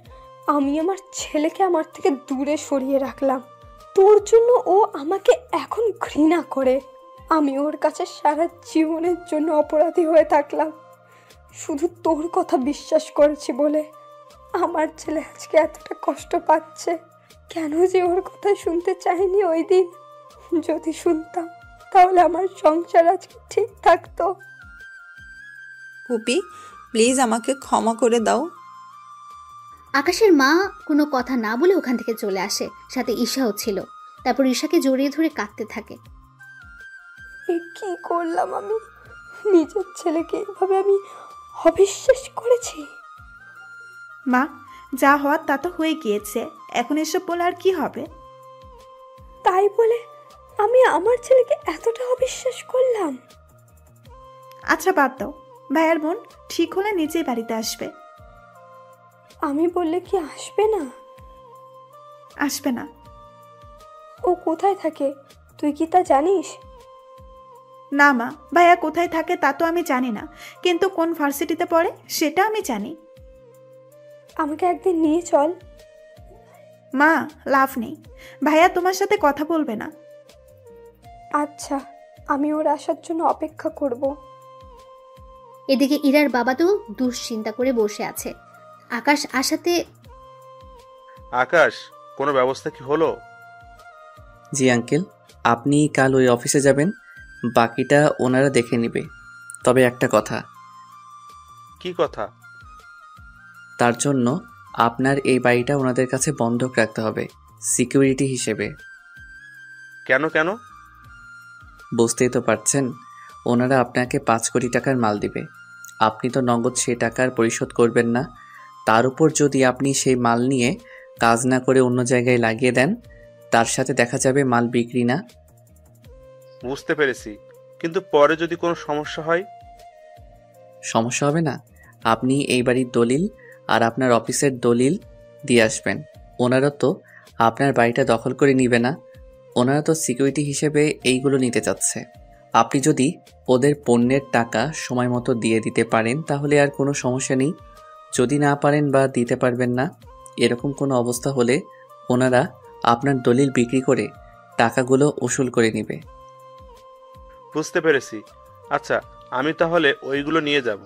আমি আমার ছেলেকে আমার থেকে দূরে সরিয়ে রাখলাম। তোর জন্য ও আমাকে এখন ঘৃণা করে। আমি ওর কাছে সারা জীবনের জন্য অপরাধী হয়ে থাকলাম। শুধু তোর কথা বিশ্বাস করেছি বলে আমার ছেলে আজকে এতটা কষ্ট পাচ্ছে। কেন যে ওর কথা শুনতে চাইনি ওই দিন? যদি শুনতাম তাহলে আমার সংসার আজকে ঠিক থাকতো। ফুপি, প্লিজ আমাকে ক্ষমা করে দাও। আকাশের মা কোনো কথা না বলে ওখান থেকে চলে আসে, সাথে ঈশাও ছিল। তারপর ঈশাকে জড়িয়ে ধরে কাঁদতে থাকে। কি করলাম আমি? নিজের ছেলেকে এভাবে আমি অবিশ্বাস করেছি। মা, যা হওয়ার তা তো হয়ে গিয়েছে, এখন এসব বলে আর কি হবে? তাই বলে আমি আমার ছেলেকে এতটা অবিশ্বাস করলাম? আচ্ছা বাদ দাও, ভাইয়ার বোন ঠিক হলে নিজেই বাড়িতে আসবে। আমি বললে কি আসবে না? আসবে না। ও কোথায় থাকে তুই কি তা জানিস? না মা, ভাইয়া কোথায় থাকে তা তো আমি জানি না, কিন্তু কোন ভার্সিটিতে পড়ে সেটা আমি জানি। আমাকে একদিন নিয়ে চল। মা, লাভ নেই, ভাইয়া তোমার সাথে কথা বলবে না। আচ্ছা, আমি ওর আসার জন্য অপেক্ষা করব। এদিকে ইরার বাবা তো দুশ্চিন্তা করে বসে আছে। আকাশ আসাতে, আকাশ, কোনো ব্যবস্থা কি হলো? জি আঙ্কেল, আপনি কাল ওই অফিসে যাবেন, বাকিটা ওনারা দেখে নেবে। তবে একটা কথা। কি কথা? তার জন্য আপনার এই বাড়িটা ওনাদের কাছে বন্ধক রাখতে হবে, সিকিউরিটি হিসেবে। কেন কেন? বুঝতেই তো পারছেন, ওনারা আপনাকে 5 কোটি টাকার মাল দিবে। আপনি তো নগদ সে টাকার পরিশোধ করবেন না। তার উপর যদি আপনি সেই মাল নিয়ে কাজ না করে অন্য জায়গায় লাগিয়ে দেন, তার সাথে দেখা যাবে মাল বিক্রি না। বুঝতে পেরেছি, কিন্তু পরে যদি কোনো সমস্যা হয়? সমস্যা হবে না। আপনি এই বাড়ির দলিল আর আপনার অফিসের দলিল দিয়ে আসবেন। ওনারা তো আপনার বাড়িটা দখল করে নিবে না, ওনারা তো সিকিউরিটি হিসেবে এইগুলো নিতে চাচ্ছে। আপনি যদি ওদের পণ্যের টাকা সময় মতো দিয়ে দিতে পারেন তাহলে আর কোনো সমস্যা নেই। যদি না পারেন বা দিতে পারবেন না, এরকম কোনো অবস্থা হলে ওনারা আপনার দলিল বিক্রি করে টাকাগুলো উসুল করে নেবে। বুঝতে পেরেছি। আচ্ছা, আমি তাহলে ওইগুলো নিয়ে যাব।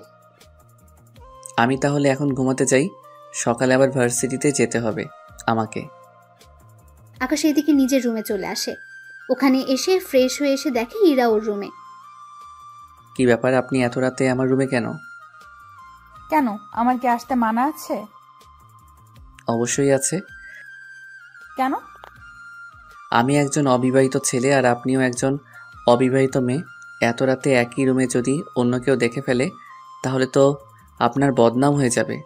আমি তাহলে এখন ঘুমাতে যাই, সকালে আবার ভার্সিটিতে যেতে হবে আমাকে। আকাশ এদিকে নিজের রুমে চলে আসে। ওখানে এসে ফ্রেশ হয়ে এসে দেখে ইরা ওর রুমে। কি ব্যাপার, আপনি এত রাতে আমার রুমে কেন? কেন, আমার কি আসতে মানা আছে? অবশ্যই আছে। কেন? আমি একজন অবিবাহিত ছেলে আর আপনিও একজন অবিবাহিত মেয়ে। এত রাতে একই রুমে যদি অন্য কেউ দেখে ফেলে তাহলে তো আপনার বদনাম হয়ে যাবে।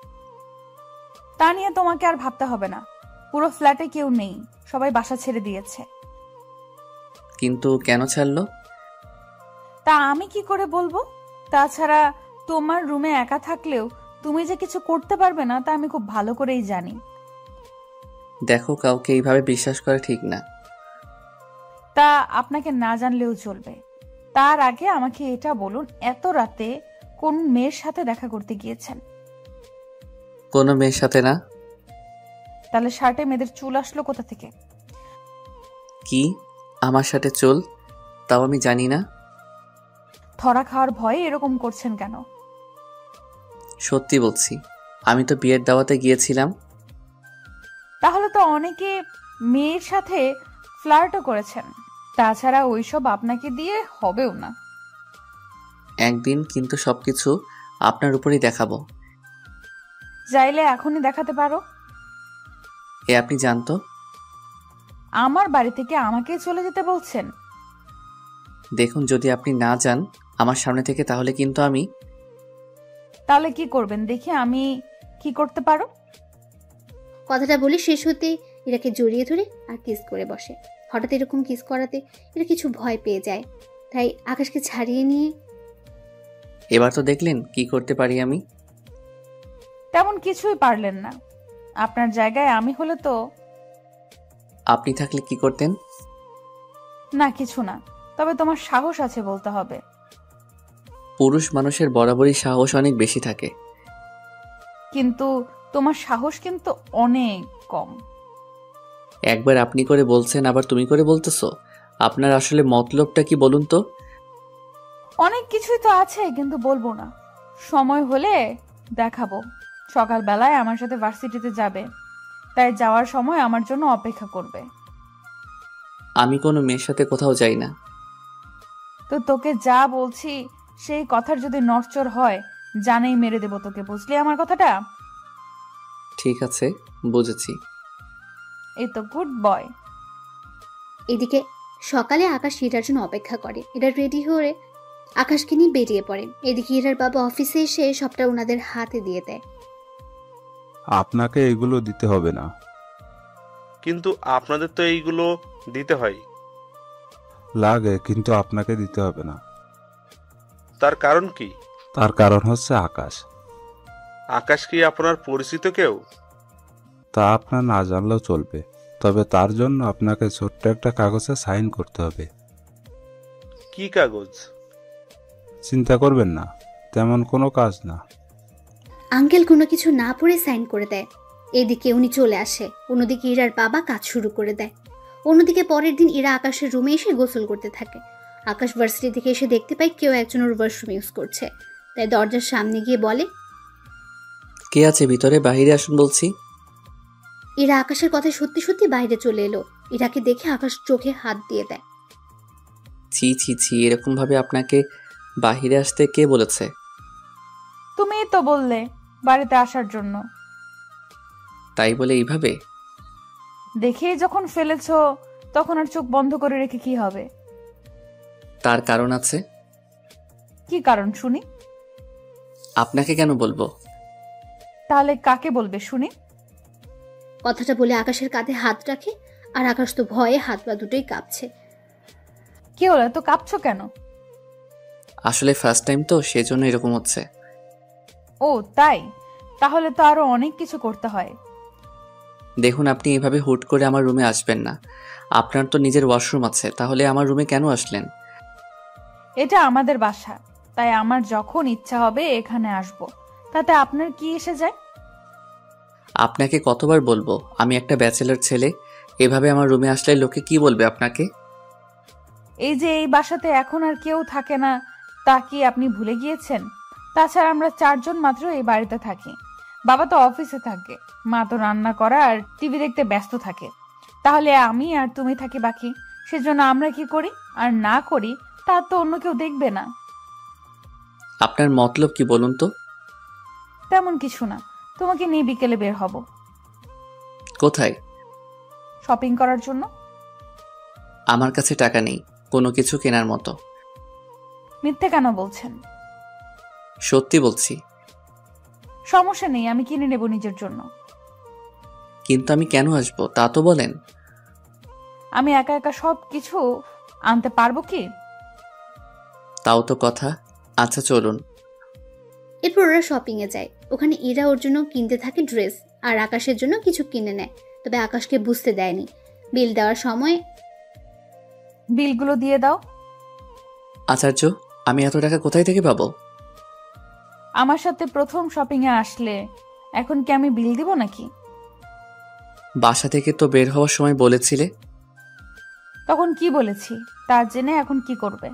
তা নিয়ে তোমাকে আর ভাবতে হবে না। পুরো ফ্ল্যাটে কেউ নেই, সবাই বাসা ছেড়ে দিয়েছে। কিন্তু কেন ছাড়লো? তা আমি কি করে বলবো? তাছাড়া তোমার রুমে একা থাকলেও তুমি যে কিছু করতে পারবে না তা আমি খুব ভালো করেই জানি। দেখো, কাউকে এইভাবে বিশ্বাস করা ঠিক না। তা আপনাকে না জানলেও চলবে। তার আগে আমাকে এটা বলুন, এত রাতে কোন মেয়ের সাথে দেখা করতে গিয়েছেন? কোনো মেয়ের সাথে না। তাহলে শার্টে মেয়েদের চুল আসলো কোথা থেকে? কি আমার সাথে চুল? তাও আমি জানি না। ধরা খাওয়ার ভয়ে এরকম করছেন কেন? সত্যি বলছি, আমি তো বিয়ের দাওয়াতে গিয়েছিলাম। তাহলে তো অনেকে মেয়ের সাথে ফ্লার্টও করেছেন। তাছাড়া ওইসব আপনাকে দিয়ে হবেও না। একদিন কিন্তু সবকিছু আপনার উপরেই দেখাবো। চাইলে এখনই দেখাতে পারো। এ আপনি জানতো? আমার বাড়ি থেকে আমাকে চলে যেতে বলছেন? দেখুন, যদি আপনি না যান আমার সামনে থেকে তাহলে কিন্তু আমি। তাহলে কি করবেন দেখি আমি কি করতে পারো? কথাটা বলে শেষ হতে ইরাকে জড়িয়ে ধরে আর কিস করে বসে। হঠাৎ এরকম কিস করাতে এরা কিছু ভয় পেয়ে যায়, তাই আকাশকে ছাড়িয়ে নিয়ে। এবার তো দেখলেন কি করতে পারি আমি। তেমন কিছুই পারলেন না। আপনার জায়গায় আমি হলে তো। আপনি থাকলে কি করতেন? না, কিছু না। তবে তোমার সাহস আছে বলতে হবে। পুরুষ মানুষের বরাবরই সাহস অনেক বেশি থাকে। কিন্তু তোমার সাহস কিন্তু অনেক কম। একবার আপনি করে বলছেন, আবার তুমি করে বলতেছো। আপনার আসলে মতলবটা কি বলুন তো? অনেক কিছুই তো আছে, কিন্তু বলবো না। সময় হলে দেখাবো। সকালবেলায় আমার সাথে ভার্সিটিতে যাবে, তাই যাওয়ার সময় আমার জন্য অপেক্ষা করবে। আমি কোনো মেয়ের সাথে কোথাও যাই না। তো তোকে যা বলছি সেই কথার যদি নড়চড় হয় জানেই মেরে দেবো তোকে, বুঝলি আমার কথাটা? ঠিক আছে, বুঝেছি। এই তো গুড বয়। এদিকে সকালে আকাশ ইরার জন্য অপেক্ষা করে। এরা রেডি হয়ে আকাশকে নিয়ে বেরিয়ে পড়ে। এদিকে ইরার বাবা অফিসে এসে সবটা ওনাদের হাতে দিয়ে দেয়। আপনাকে এগুলো দিতে হবে না। কিন্তু আপনাদের তো এইগুলো দিতে হয়। লাগে, কিন্তু আপনাকে দিতে হবে না। তার কারণ কি? তার কারণ হচ্ছে আকাশ। আকাশ কি আপনার পরিচিত কেউ? তা আপনার না জানলেও চলবে, তবে তার জন্য আপনাকে ছোট্ট একটা কাগজে সাইন করতে হবে। কি কাগজ? চিন্তা করবেন না, তেমন কোনো কাজ না। আঙ্কেল কোনো কিছু না পড়ে সাইন করে দেয়। এদিকে উনি চলে আসে, অন্যদিকে ইরার বাবা কাজ শুরু করে দেয়। অন্যদিকে পরের দিন ইরা আকাশের রুমে এসে গোসল করতে থাকে। আকাশ ভার্সিটি থেকে এসে দেখতে পায় কেউ একজন ওর ওয়াশরুম ইউজ করছে, তাই দরজার সামনে গিয়ে বলে, কে আছে ভিতরে? বাইরে আসুন বলছি। ইরা আকাশের কথা সত্যি সত্যি বাইরে চলে এলো। ইরাকে দেখে আকাশ চোখে হাত দিয়ে দেয়। ছি ছি ছি, এরকম ভাবে আপনাকে বাহিরে আসতে কে বলেছে? তুমিই তো বললে বাড়িতে আসার জন্য। তাই বলে এইভাবে? দেখেই যখন ফেলেছো তখন আর চোখ বন্ধ করে রেখে কি হবে? তার কারণ আছে। কি কারণ শুনি? আপনাকে কেন বলবো? তাহলে কাকে বলবে শুনি? কথাটা বলে আকাশের কাঁধে হাত রাখে, আর আকাশ তো ভয়ে হাত পা দুটোই কাঁপছে। কি হলো, তো কাঁপছো কেন? আসলে ফার্স্ট টাইম তো, সেজন্য এরকম হচ্ছে। ও তাই? তাহলে তো আরো অনেক কিছু করতে হয়। দেখুন, আপনি এভাবে হুট করে আমার রুমে আসবেন না। আপনার তো নিজের ওয়াশরুম আছে, তাহলে আমার রুমে কেন আসলেন? এটা আমাদের বাসা, তাই আমার যখন ইচ্ছা হবে এখানে আসব। তাতে আপনার কি এসে যায়? আপনাকে কতবার বলবো আমি একটা ব্যাচেলর ছেলে, এভাবে আমার রুমে আসলে লোকে কি বলবে আপনাকে? এই যে এই বাসাতে এখন আর কেউ থাকে না, তা কি আপনি ভুলে গিয়েছেন? তাছাড়া আমরা 4 জন মাত্র এই বাড়িতে থাকি। বাবা তো অফিসে থাকে, মা তো রান্না করা আর টিভি দেখতে ব্যস্ত থাকে। তাহলে আমি আর তুমি থাকি বাকি। সেজন্য আমরা কি করি আর না করি তা তো অন্য কেউ দেখবে না। আপনার মতলব কি বলুন তো? তেমন কিছু না, তোমাকে নিয়ে বিকেলে বের হব। কোথায়? শপিং করার জন্য। আমার কাছে টাকা নেই কোনো কিছু কেনার মতো। মিথ্যে কেন বলছেন? সত্যি বলছি। সমস্যা নেই, আমি কিনে নেব নিজের জন্য। কিন্তু আমি কেন আসবো তা তো বলেন। আমি একা একা সব কিছু আনতে পারবো কি? তাও তো কথা। আচ্ছা চলুন। এরপর ওরা শপিংয়ে যায়। ওখানে ইরা ওর জন্য কিনতে থাকে ড্রেস, আর আকাশের জন্য কিছু কিনে নেয়। তবে আকাশকে বুঝতে দেয়নি। বিল দেওয়ার সময় বিলগুলো দিয়ে দাও। আচার্য, আমি এত টাকা কোথায় থেকে পাবো? আমার সাথে প্রথম শপিং এ আসলে এখন কি আমি বিল দিব নাকি? বাসা থেকে তো বের হওয়ার সময় বলেছিলে। তখন কি বলেছি তা জেনে এখন কি করবে?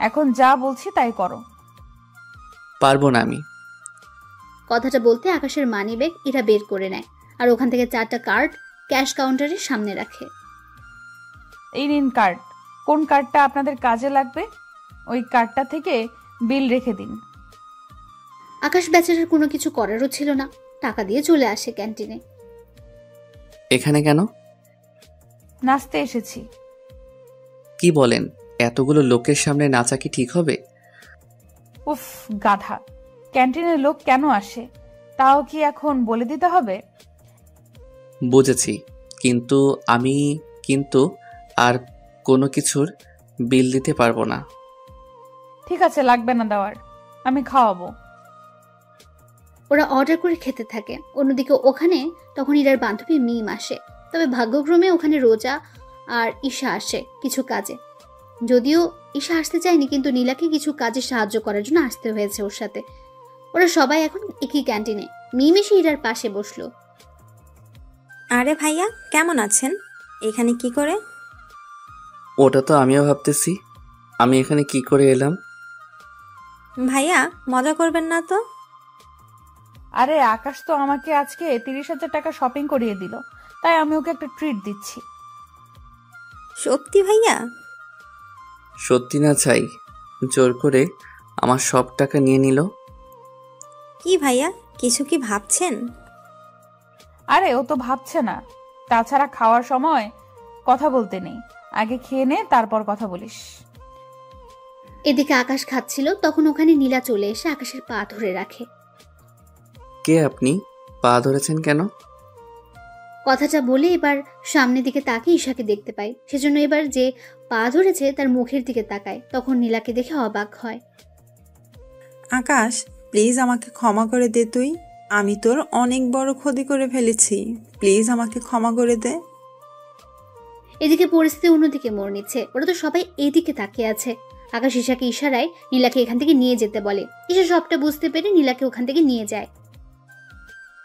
এখন যা বলছি তাই করো। পারবো না আমি। কথাটা বলতে আকাশের মানিব্যাগ ইরা বের করে নেয়, আর ওখান থেকে 4টা কার্ড ক্যাশ কাউন্টারের সামনে রাখে। এই নিন কার্ড। কোন কার্ডটা আপনাদের কাজে লাগবে ওই কার্ডটা থেকে বিল রেখে দিন। আকাশ বেচারার কোনো কিছু করারও ছিল না, টাকা দিয়ে চলে আসে ক্যান্টিনে। এখানে কেন? নাচতে এসেছি। কি বলেন? এতগুলো লোকের সামনে নাচা কি ঠিক হবে? উফ গাধা, ক্যান্টিনের লোক কেন আসে তাও কি এখন বলে দিতে হবে? বুঝেছি, কিন্তু আমি আর কোনো কিছুর বিল দিতে পারবো না। ঠিক আছে, লাগবে না দেওয়ার, আমি খাওয়াবো। ওরা অর্ডার করে খেতে থাকে। অন্যদিকে ওখানে তখন ইরার বান্ধবী মিম আসে। তবে ভাগ্যক্রমে ওখানে রোজা আর ঈশা আসে কিছু কাজে। যদিও ঈশা আসতে চায়নি, কিন্তু নীলাকে কিছু কাজে সাহায্য করার জন্য আসতে হয়েছে ওর সাথে। ওরা সবাই এখন একই ক্যান্টিনে। মিম এসে ইরার পাশে বসলো। আরে ভাইয়া, কেমন আছেন? এখানে কি করে? ওটা তো আমিও ভাবতেছি, আমি এখানে কি করে এলাম। ভাইয়া, মজা করবেন না তো? আরে আকাশ তো আমাকে আজকে 30,000 টাকা শপিং করিয়ে দিল, তাই আমি ওকে একটা ট্রিট দিচ্ছি। সত্যি ভাইয়া? সত্যি না চাই, জোর করে আমার সব টাকা নিয়ে নিল। কি ভাইয়া, কিছু কি ভাবছেন? আরে ও তো ভাবছে না। তাছাড়া খাওয়ার সময় কথা বলতে নেই, আগে খেয়ে নে তারপর কথা বলিস। এদিকে আকাশ খাচ্ছিল, তখন ওখানে নীলা চলে এসে আকাশের পা ধরে রাখে। কে আপনি? পা ধরেছেন কেন? কথাটা বলে এবার সামনের দিকে তাকিয়ে ঈশাকে দেখতে পায়। সেজন্য এবার যে পা ধরেছে তার মুখের দিকে তাকায়। তখন নীলাকে দেখে অবাক হয়। আকাশ, প্লিজ আমাকে ক্ষমা করে দে তুই। আমি তোর অনেক বড় ক্ষতি করে ফেলেছি, প্লিজ আমাকে ক্ষমা করে দে। এদিকে পরিস্থিতি অন্যদিকে মোড় নিচ্ছে। ওরা তো সবাই এদিকে তাকিয়ে আছে। আকাশ ঈশাকে ইশারায় নীলাকে এখান থেকে নিয়ে যেতে বলে। ঈশা সবটা বুঝতে পেরে নীলাকে ওখান থেকে নিয়ে যায়।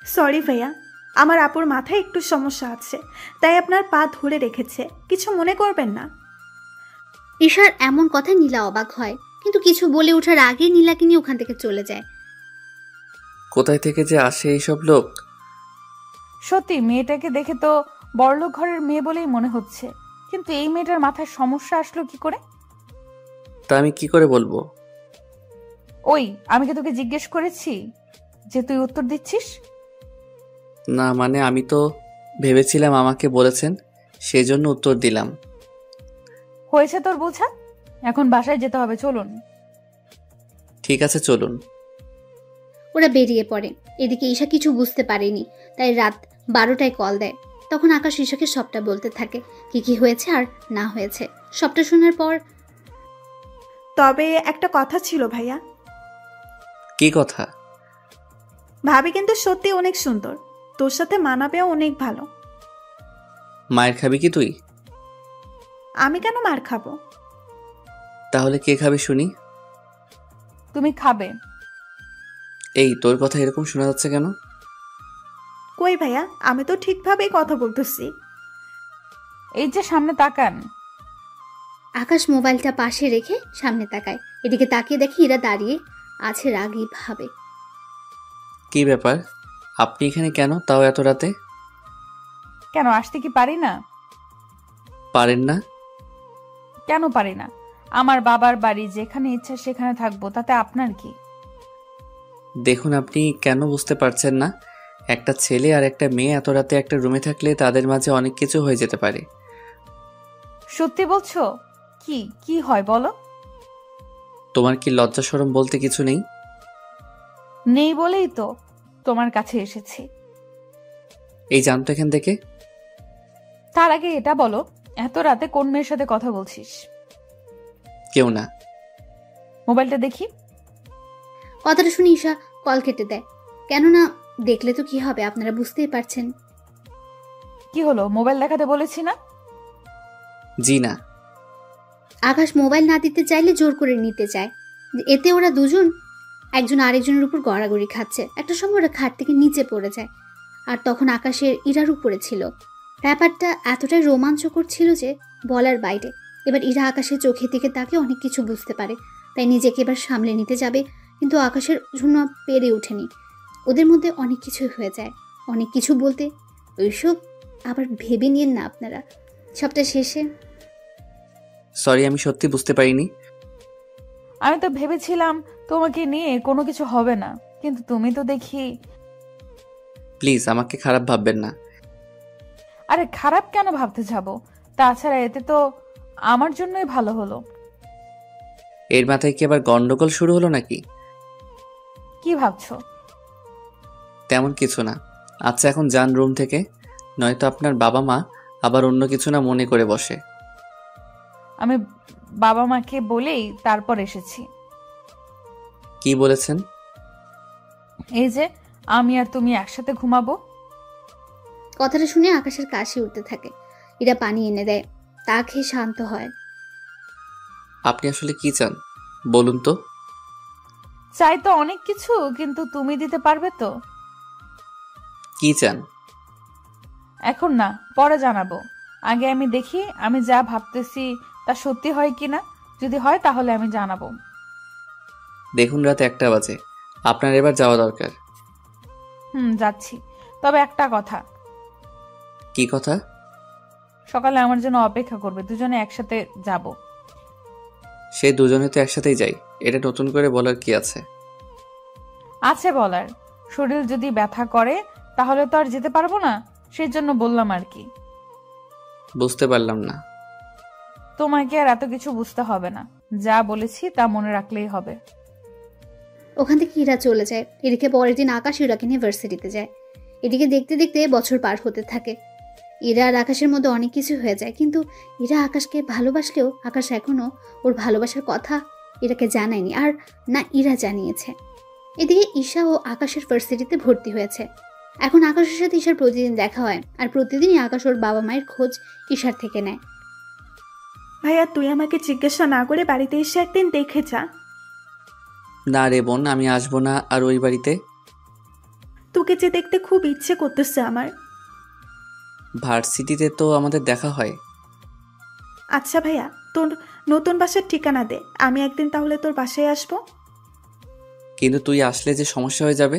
সরি ভাইয়া, আমার আপুর মাথায় একটু সমস্যা আছে, তাই আপনার পা ধরে রেখেছে, কিছু মনে করবেন না। ঈশার এমন কথায় নীলা অবাক হয়, কিন্তু কিছু বলে ওঠার আগে নীলাকে নিয়ে ওখান থেকে চলে যায়। কোথায় থেকে যে আসে এইসব লোক? সত্যি মেয়েটাকে দেখে তো বড়লোক ঘরের মেয়ে বলেই মনে হচ্ছে, কিন্তু এই মেয়েটার মাথায় সমস্যা আসলো কি করে? তা আমি কি করে বলবো? ওই আমি কি তোকে জিজ্ঞেস করেছি যে তুই উত্তর দিচ্ছিস? না মানে আমি তো ভেবেছিলাম আমাকে বলেছেন, সেজন্য উত্তর দিলাম। হয়েছে তোর বোঝা, এখন বাসায় যেতে হবে, চলুন। ঠিক আছে চলুন। ওরা বেরিয়ে পড়ে। এদিকে ঈশা কিছু বুঝতে পারেনি, তাই রাত 12টায় কল দেয়। তখন আকাশ ঈশাকে সবটা বলতে থাকে, কি কি হয়েছে আর না হয়েছে। সবটা শোনার পর, তবে একটা কথা ছিল ভাইয়া। কি কথা? ভাবি কিন্তু সত্যি অনেক সুন্দর, তোর সাথে মানাবেও অনেক ভালো। মায়ের খাবি কি তুই? আমি কেন মার খাবো? তাহলে কে খাবে শুনি? তুমি খাবে। এই তোর কথা এরকম শোনা যাচ্ছে কেন? কই ভাইয়া, আমি তো ঠিকভাবেই কথা বলতেছি। এই যে সামনে তাকান। আকাশ মোবাইলটা পাশে রেখে সামনে তাকায়। এদিকে তাকিয়ে দেখে এরা দাঁড়িয়ে আছে রাগী ভাবে। কি ব্যাপার, আপনি এখানে কেন, তাও এত রাতে? কেন আসতে কি পারি না? পারেন না? কেন পারি না? আমার বাবার বাড়ি, যেখানে ইচ্ছা সেখানে থাকবো, তাতে আপনার কি? দেখুন, আপনি কেন বুঝতে পারছেন না? একটা ছেলে আর একটা মেয়ে এত রাতে একটা রুমে থাকলে তাদের মাঝে অনেক কিছু হয়ে যেতে পারে। সত্যি বলছো? কি কি হয় বলো? তোমার কি লজ্জা শরম বলতে কিছু নেই? নেই বলেই তো তোমার কাছে এসেছি। এই জানতো এখান থেকে। তার আগে এটা বলো, এত রাতে কোন মেয়ের সাথে কথা বলছিস? কেউ না। মোবাইলটা দেখি। কথাটা শুনে ঈশা কল কেটে দেয়। কেননা দেখলে তো কি হবে, আপনারা বুঝতেই পারছেন। কি হলো, মোবাইল দেখাতে বলেছি না? জি না। আকাশ মোবাইল না দিতে চাইলে জোর করে নিতে চায়। এতে ওরা দুজন একজন আরেকজনের উপর গড়াগড়ি খাচ্ছে। একটা সময় ওরা খাট থেকে নিচে পড়ে যায়। আর তখন আকাশের ইরার উপরে ছিল। ব্যাপারটা এতটাই রোমাঞ্চকর ছিল যে বলার বাইরে। এবার ইরা আকাশের চোখের দিকে তাকে অনেক কিছু বুঝতে পারে, তাই নিজেকে এবার সামলে নিতে যাবে, কিন্তু আকাশের জন্য পেরে ওঠেনি। ওদের মধ্যে অনেক কিছু হয়ে যায়। অনেক কিছু বলতে ওইসব আবার ভেবে নিয়েন না আপনারা। সবটা শেষে সরি, আমি সত্যি বুঝতে পারিনি। আমি তো ভেবেছিলাম তোমাকে নিয়ে কোনো কিছু হবে না, কিন্তু তুমি তো দেখি। প্লিজ আমাকে খারাপ ভাববেন না। আরে খারাপ কেন ভাবতে যাব? তাছাড়া এতে তো আমার জন্যই ভালো হলো। এর মাথায় কি আবার গন্ডগোল শুরু হলো নাকি? কি ভাবছো? তেমন কিছু না। আচ্ছা, এখন যান রুম থেকে, নয়তো আপনার বাবা মা আবার অন্য কিছু না মনে করে বসে। আমি বাবা মাকে বলেই তারপর এসেছি। কি বলেছেন? এই যে আমি আর তুমি একসাথে ঘুমাবো। কথাটা শুনে আকাশের কাশি উঠতে থাকে। এরা পানি এনে দেয়, তা খেয়ে শান্ত হয়। আপনি আসলে কি চান বলুন তো? চাই তো অনেক কিছু, কিন্তু তুমি দিতে পারবে তো? কি চান? এখন না, পরে জানাবো। আগে আমি দেখি আমি যা ভাবতেছি তা সত্যি হয় কিনা। যদি হয় তাহলে আমি জানাবো। দেখুন, রাত 1টা বাজে, আপনার এবার যাওয়া দরকার। যাচ্ছি। তবে একটা কথা। কি কথা? সকালে আমার জন্য অপেক্ষা করবে, দুজনে একসাথে যাব। সে দুজনে তো একসাথেই যাই, এটা নতুন করে বলার কি আছে? আছে বলার। শরীর যদি ব্যথা করে তাহলে তো আর যেতে পারবো না, সেই জন্য বললাম আর কি। বুঝতে পারলাম না। তোমাকে আর এত কিছু বুঝতে হবে না, যা বলেছি তা মনে রাখলেই হবে। ওখান থেকে ইরা চলে যায়। এদিকে পরের দিন আকাশ ইরাকে নিয়ে ভার্সিটিতে যায়। এদিকে দেখতে দেখতে বছর পার হতে থাকে। ইরা আর আকাশের মধ্যে অনেক কিছু হয়ে যায়, কিন্তু ইরা আকাশকে ভালোবাসলেও আকাশ এখনো ওর ভালোবাসার কথা ইরাকে জানায়নি, আর না ইরা জানিয়েছে। এদিকে ঈশা ও আকাশের ভার্সিটিতে ভর্তি হয়েছে। এখন আকাশের সাথে ঈশার প্রতিদিন দেখা হয়, আর প্রতিদিনই আকাশ ওর বাবা মায়ের খোঁজ ঈশার থেকে নেয়। ভাইয়া, তুই আমাকে জিজ্ঞাসা না করে বাড়িতে এসে একদিন দেখে যা। না রে বোন, আমি আসবো না আর ওই বাড়িতে। তোকে যে দেখতে খুব ইচ্ছে করতেছে আমার। ভার্সিটিতে তো আমাদের দেখা হয়। আচ্ছা ভাইয়া, তোর নতুন বাসার ঠিকানা দে, আমি একদিন তাহলে তোর বাসায় আসবো। কিন্তু তুই আসলে যে সমস্যা হয়ে যাবে।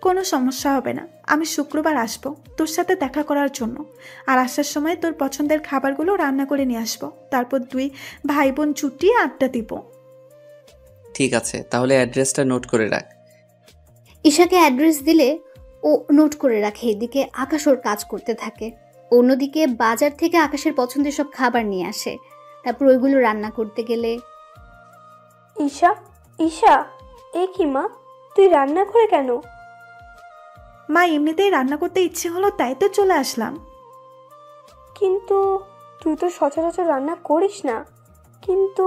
কোনো সমস্যা হবে না, আমি শুক্রবার আসবো তোর সাথে দেখা করার জন্য। আর আসার সময় তোর পছন্দের খাবারগুলো রান্না করে নিয়ে আসবো। তারপর দুই ভাই বোন চুটিয়ে আড্ডা দিব। ঠিক আছে, তাহলে অ্যাড্রেসটা নোট করে রাখ। ঈশাকে অ্যাড্রেস দিলে ও নোট করে রাখে। এদিকে আকাশ ওর কাজ করতে থাকে। অন্যদিকে বাজার থেকে আকাশের পছন্দের সব খাবার নিয়ে আসে। তারপর ওইগুলো রান্না করতে গেলে ঈশা, ঈশা, এ কি মা, তুই রান্না করে কেন? মা, এমনিতেই রান্না করতে ইচ্ছে হলো তাই তো চলে আসলাম। কিন্তু তুই তো সচরাচর রান্না করিস না। কিন্তু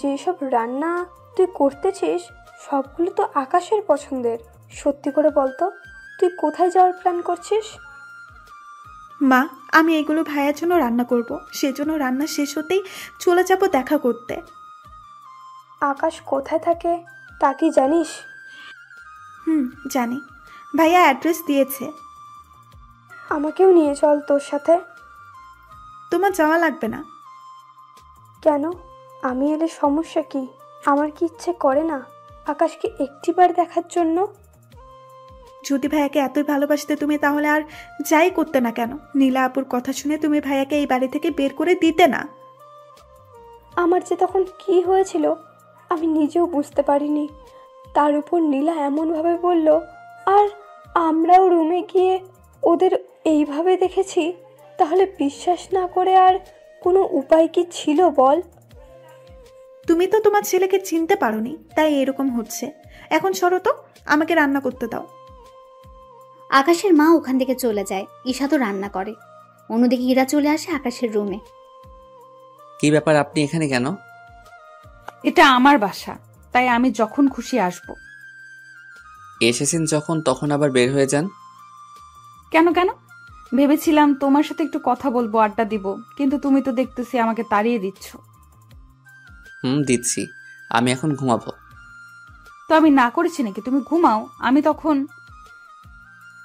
যেসব রান্না তুই করতেছিস সবগুলো তো আকাশের পছন্দের। সত্যি করে বলতো, তুই কোথায় যাওয়ার প্ল্যান করছিস? মা, আমি এগুলো ভাইয়ার জন্য রান্না করব, সেজন্য রান্না শেষ হতেই চলে যাব দেখা করতে। আকাশ কোথায় থাকে তা কি জানিস? জানি। ভাইয়া অ্যাড্রেস দিয়েছে। আমাকেও নিয়ে চল তোর সাথে। তোমার যাওয়া লাগবে না। কেন? আমি এলে সমস্যা কি? আমার কি ইচ্ছে করে না আকাশকে একটিবার দেখার জন্য? যদি ভাইয়াকে এতই ভালোবাসতে তুমি, তাহলে আর যাই করতে না কেন? নীলা আপুর কথা শুনে তুমি ভাইয়াকে এই বাড়ি থেকে বের করে দিতে না। আমার যে তখন কি হয়েছিল আমি নিজেও বুঝতে পারিনি। তার উপর নীলা এমনভাবে বলল, আর আমরাও রুমে গিয়ে ওদের এইভাবে দেখেছি। তাহলে বিশ্বাস না করে আর কোনো উপায় কি ছিল বল? তুমি তো তোমার ছেলেকে চিনতে পারোনি, তাই এরকম হচ্ছে। এখন সরো তো, আমাকে রান্না করতে দাও। আকাশের মা ওখান থেকে চলে যায়। ঈশা তো রান্না করে। অন্যদিকে ইরা চলে আসে আকাশের রুমে। কি ব্যাপার, আপনি এখানে কেন? এটা আমার বাসা, তাই আমি যখন খুশি আসব। এসেছেন যখন, তখন আবার বের হয়ে যান কেন কেন? ভেবেছিলাম তোমার সাথে একটু কথা বলবো, আড্ডা দিব, কিন্তু তুমি তো দেখতেছি আমাকে তাড়িয়ে দিচ্ছ। দিচ্ছি। আমি এখন ঘুমাবো। তো আমি না করেছি নাকি? তুমি ঘুমাও, আমি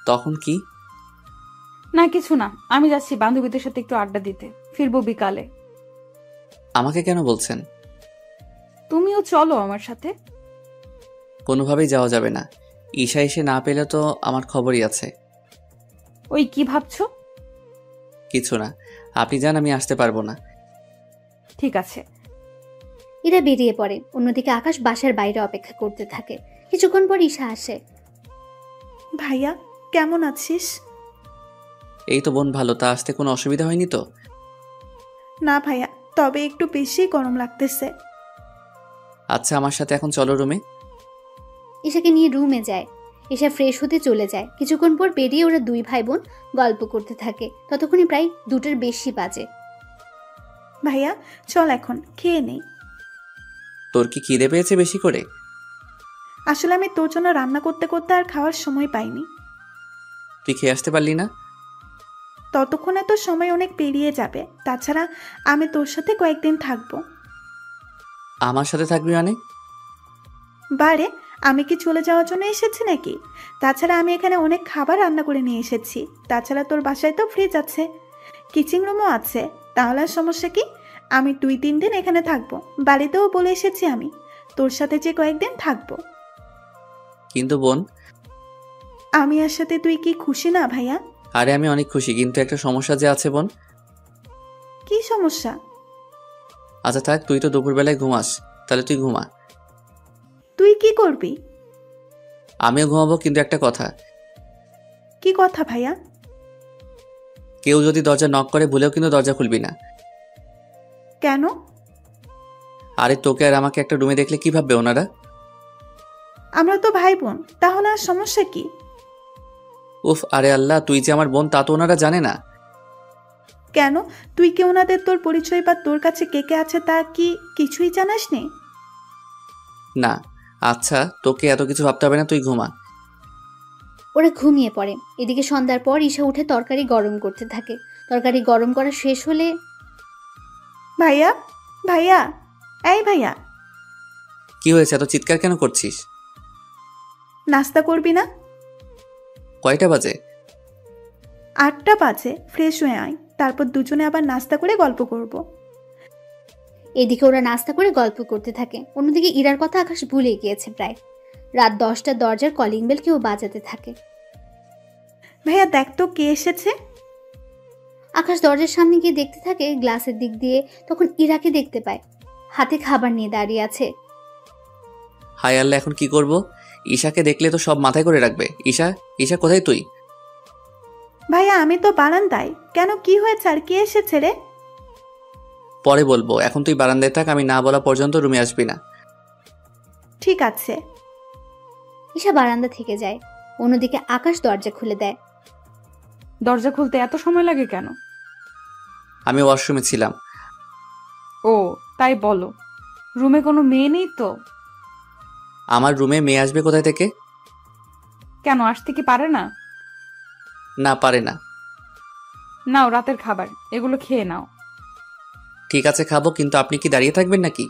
তখন কি? না কিছু না, আমি যাচ্ছি বান্ধবীদের সাথে একটু আড্ডা দিতে, ফিরবো বিকালে। আমাকে কেন বলছেন? তুমিও চলো আমার সাথে। কোনোভাবেই যাওয়া যাবে না। ঈশা এসে না পেলে তো আমার খবরই আছে। ওই কি ভাবছো? কিছু না, আপনি যান, আমি আসতে পারবো না। ঠিক আছে। ইরা বেরিয়ে পড়ে। অন্যদিকে আকাশ বাসার বাইরে অপেক্ষা করতে থাকে। কিছুক্ষণ পর ঈশা আসে। ভাইয়া কেমন আছিস? এই তো বোন, ভালো। তা আসতে কোনো অসুবিধা হয়নি তো? না ভাইয়া, তবে একটু বেশি গরম লাগতেছে। আচ্ছা, আমার সাথে এখন চলো রুমে। ঈশাকে নিয়ে রুমে যায়। ঈশা ফ্রেশ হতে চলে যায়। কিছুক্ষণ পর বেরিয়ে ওরা দুই ভাই বোন গল্প করতে থাকে। ততক্ষণে প্রায় 2টার বেশি বাজে। ভাইয়া চল এখন খেয়ে নেই। তোর কি খিদে পেয়েছে বেশি করে? আসলে আমি তোর জন্য রান্না করতে করতে আর খাওয়ার সময় পাইনি। তুই খেয়ে আসতে পারলি না? ততক্ষণে তো সময় অনেক পেরিয়ে যাবে। তাছাড়া আমি তোর সাথে কয়েকদিন থাকবো। আমার সাথে থাকবি মানে? বারে, আমি কি চলে যাওয়ার জন্য এসেছি নাকি? তাছাড়া আমি এখানে অনেক খাবার রান্না করে নিয়ে এসেছি। তাছাড়া তোর বাসায় তো ফ্রিজ আছে, কিচেন রুমও আছে। তাহলে আর সমস্যা কি? আমি 2-3 দিন এখানে থাকবো। বাড়িতেও বলে এসেছি আমি তোর সাথে যে কয়েকদিন থাকবো। কিন্তু বোন, আমি আর সাথে তুই কি খুশি না ভাইয়া? আরে আমি অনেক খুশি, কিন্তু একটা সমস্যা যে আছে বোন। কি সমস্যা? আচ্ছা থাক, তুই তো দুপুরবেলায় ঘুমাস, তাহলে তুই ঘুমা। তুই কি করবি? আমিও ঘুমাবো, কিন্তু একটা কথা। কি কথা ভাইয়া? কেউ যদি দরজা নক করে ভুলেও কিন্তু দরজা খুলবি না। কেন? আরে তোকে আর আমাকে একটা রুমে দেখলে কি ভাববে ওনারা? আমরা তো ভাই বোন, তাহলে আর সমস্যা কি? উফ, আরে আল্লাহ, তুই যে আমার বোন তা তো ওনারা জানে না। কেন? তুই কি ওনাদের তোর পরিচয় বা তোর কাছে কে কে আছে তা কি কিছুই জানাস নি? না। আচ্ছা, তোকে এত কিছু ভাবতে হবে না, তুই ঘুমা। ওরা ঘুমিয়ে পড়ে। এদিকে সন্ধ্যার পর ঈশা উঠে তরকারি গরম করতে থাকে। তরকারি গরম করা শেষ হলে, ভাইয়া ভাইয়া, এই ভাইয়া, কি হয়েছে, এত চিৎকার কেন করছিস? নাস্তা করবি না? কয়টা বাজে? 8টা বাজে। ফ্রেশ হয়ে আয়, তারপর দুজনে আবার নাস্তা করে গল্প করব। এদিকে ওরা নাস্তা করে গল্প করতে থাকে। অন্যদিকে ইরার কথা আকাশ ভুলে গিয়েছে প্রায়। রাত 10টা দরজার কলিং বেল কেউ বাজাতে থাকে। ভাইয়া দেখ তো কে এসেছে। আকাশ দরজার সামনে গিয়ে দেখতে থাকে গ্লাসের দিক দিয়ে। তখন ইরাকে দেখতে পায়, হাতে খাবার নিয়ে দাঁড়িয়ে আছে। হায় আল্লাহ, এখন কি করব? ঈশাকে দেখলে তো সব মাথায় করে রাখবে। ঈশা, ঈশা কোথায় তুই? ভাইয়া আমি তো বারান্দায়। কেন, কি হয়েছে আর কে এসেছে রে? পরে বলবো, এখন তুই বারান্দায় থাক, আমি না বলা পর্যন্ত রুমে আসবি না। ঠিক আছে। ঈশা বারান্দা থেকে যায়। অন্যদিকে আকাশ দরজা খুলে দেয়। দরজা খুলতে এত সময় লাগে কেন? আমি ওয়াশরুমে ছিলাম। ও তাই বলো, রুমে কোনো মেয়ে নেই তো? আমার রুমে মেয়ে আসবে কোথায় থেকে? কেন, আসতে কি পারে না? না, পারে না। নাও রাতের খাবার, এগুলো খেয়ে নাও। ঠিক আছে, খাবো, কিন্তু আপনি কি দাঁড়িয়ে থাকবেন নাকি?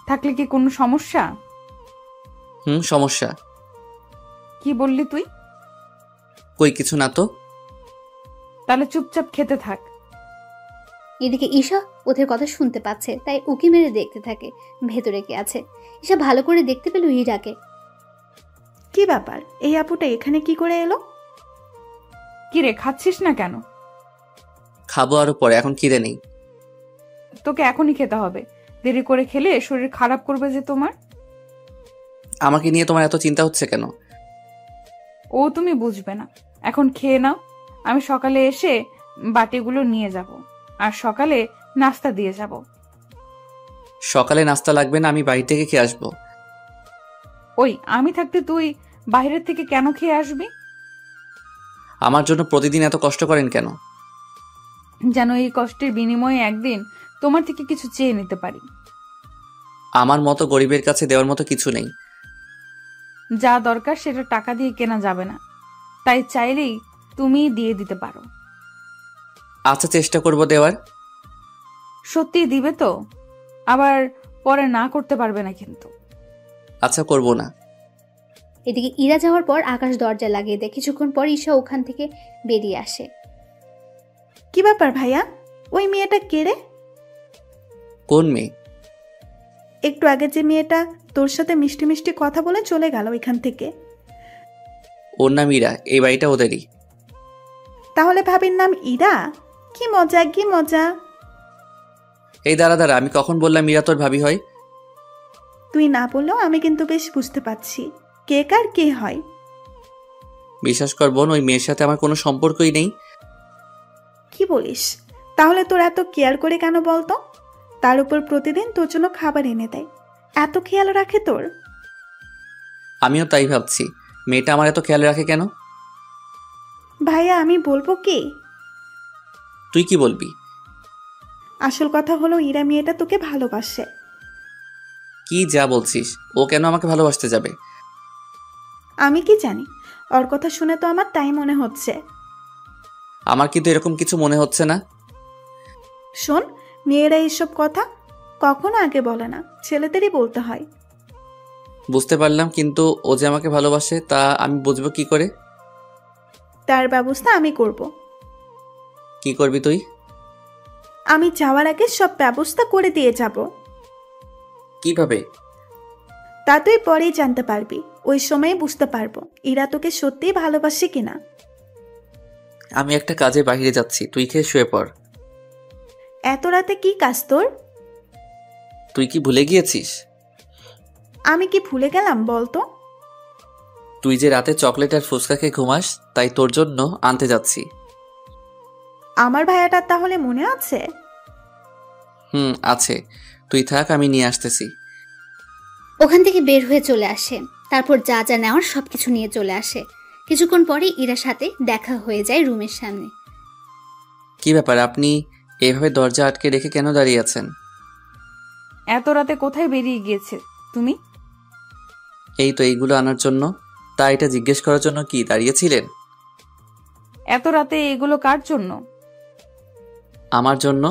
থাকলে কি কোনো সমস্যা? সমস্যা। কি বললি তুই? কই কিছু না তো। তাহলে চুপচাপ খেতে থাক। এদিকে ঈশা ওদের কথা শুনতে পাচ্ছে, তাই উকি মেরে দেখতে থাকে ভেতরে কে আছে। ঈশা ভালো করে দেখতে পেল ইরাকে। কি ব্যাপার, এই আপুটা এখানে কি করে এলো? কি রে, খাচ্ছিস না কেন? খাবো আরো পরে, এখন খিদে নেই। তোকে এখনই খেতে হবে, দেরি করে খেলে শরীর খারাপ করবে যে তোমার। আমাকে নিয়ে তোমার এত চিন্তা হচ্ছে কেন? ও তুমি বুঝবে না। এখন খেয়ে নাও, আমি সকালে এসে বাটিগুলো নিয়ে যাব, আর সকালে নাস্তা দিয়ে যাব। সকালে নাস্তা লাগবে না, আমি বাড়ি থেকে খেয়ে আসবো। ওই আমি থাকতে তুই বাইরের থেকে কেন খেয়ে আসবি? আমার জন্য প্রতিদিন এত কষ্ট করেন কেন? যেন এই কষ্টের বিনিময়ে একদিন তোমার থেকে কিছু চেয়ে নিতে পারি। আমার মতো গরিবের কাছে দেওয়ার মতো কিছু নেই। যা দরকার সেটা টাকা দিয়ে কেনা যাবে না, তাই চাইলেই তুমি দিয়ে দিতে পারো। আচ্ছা, চেষ্টা করব দেওয়ার। সত্যি দিবে তো? আবার পরে না করতে পারবে না কিন্তু। আচ্ছা, করব না। এদিকে ইরা যাওয়ার পর আকাশ দরজা লাগিয়ে দেয়। কিছুক্ষণ পর ঈশা ওখান থেকে বেরিয়ে আসে। কি ব্যাপার ভাইয়া, ওই মেয়েটা কে রে? কোন মেয়ে? একটু আগে যে মেয়েটা তোর সাথে মিষ্টি মিষ্টি কথা বলে চলে গেল এখান থেকে। ওর নাম ইরা, এই বাড়িটা ওদেরই। তাহলে ভাবির নাম ইরা? কি মজা, কি মজা। এই দাঁড়া, আমি কখন বললাম ইরা তোর ভাবি হয়? তুই না বললেও আমি কিন্তু বেশ বুঝতে পারছি কে কার কে হয়। বিশ্বাস কর বোন, ওই মেয়ের সাথে আমার কোনো সম্পর্কই নেই। কি বলিস? তাহলে তোর এত কেয়ার করে কেন বলতো? তার উপর প্রতিদিন তোর জন্য খাবার এনে দেয়, এত খেয়াল রাখে তোর? আমিও তাই ভাবছি, মেয়েটা আমার এত খেয়াল রাখে কেন? ভাইয়া আমি বলবো কি? তুই কি বলবি? আসল কথা হলো ইরা মেয়েটা তোকে ভালোবাসে। কি যা বলছিস? ও কেন আমাকে ভালোবাসতে যাবে? আমি কি জানি, ওর কথা শুনে তো আমার তাই মনে হচ্ছে। আমার কিন্তু এরকম কিছু মনে হচ্ছে না। শোন, মেয়েরা এইসব কথা কখনো আগে বলে না, ছেলেদেরই বলতে হয়। বুঝতে পারলাম, কিন্তু ও যে আমাকে ভালোবাসে তা আমি বুঝবো কি করে? তার ব্যবস্থা আমি করব। কি করবি তুই? আমি যাওয়ার আগে সব ব্যবস্থা করে দিয়ে যাব। কিভাবে? তা তুই পরেই জানতে পারবি, ওই সময় বুঝতে পারবো ইরা তোকে সত্যিই ভালোবাসে কিনা। আমি একটা কাজে বাইরে যাচ্ছি, তুই খেয়ে শুয়ে পড়। এত রাতে কি কাজ তোর? তুই কি ভুলে গিয়েছিস? আমি কি ভুলে গেলাম বলতো? তুই যে রাতে চকলেট আর ফুচকা খেয়ে ঘুমাস, তাই তোর জন্য আনতে যাচ্ছি। আমার ভাইয়াটার তাহলে মনে আছে? আছে। তুই থাক, আমি নিয়ে আসতেছি। ওখান থেকে বের হয়ে চলে আসে। তারপর যা যা নেওয়ার সবকিছু নিয়ে চলে আসে। কিছুক্ষণ পরে ইরার সাথে দেখা হয়ে যায় রুমের সামনে। কি ব্যাপার, আপনি এভাবে দরজা আটকে রেখে কেন দাঁড়িয়ে আছেন? এত রাতে কোথায় বেরিয়ে গিয়েছে তুমি? এই তো এইগুলো আনার জন্য। তা এটা জিজ্ঞেস করার জন্য কি দাঁড়িয়েছিলেন? এত রাতে এগুলো কার জন্য? আমার জন্য।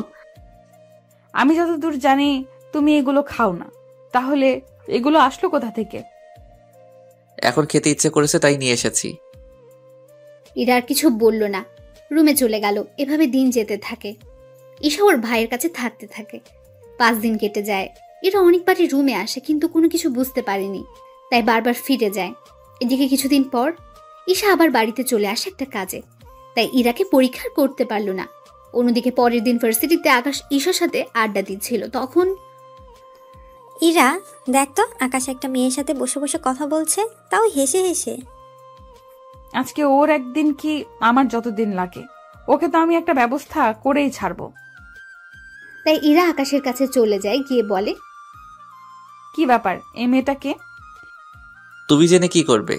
আমি যতদূর জানি তুমি এগুলো খাও না, তাহলে এগুলো আসলো কোথা থেকে? এখন খেতে ইচ্ছে করেছে তাই নিয়ে এসেছি। ইরা আর কিছু বলল না, রুমে চলে গেল। এভাবে দিন যেতে থাকে। ঈশা ওর ভাইয়ের কাছে থাকতে থাকে। 5 দিন কেটে যায়। এরা অনেকবারই রুমে আসে, কিন্তু কোনো কিছু বুঝতে পারেনি, তাই বারবার ফিরে যায়। এদিকে কিছুদিন পর ঈশা আবার বাড়িতে চলে আসে একটা কাজে, তাই ইরাকে পরীক্ষা করতে পারল না। অন্যদিকে পরের দিন ভার্সিটিতে আকাশ ঈশার সাথে আড্ডা দিচ্ছিল। তখন ইরা, দেখ তো আকাশ একটা মেয়ের সাথে বসে বসে কথা বলছে, তাও হেসে হেসে। আজকে ওর একদিন কি আমার যতদিন লাগে, ওকে তো আমি একটা ব্যবস্থা করেই ছাড়বো। তাই ইরা আকাশের কাছে চলে যায়, গিয়ে বলে, কি ব্যাপার, এই মেয়েটাকে? তুমি জেনে কি করবে?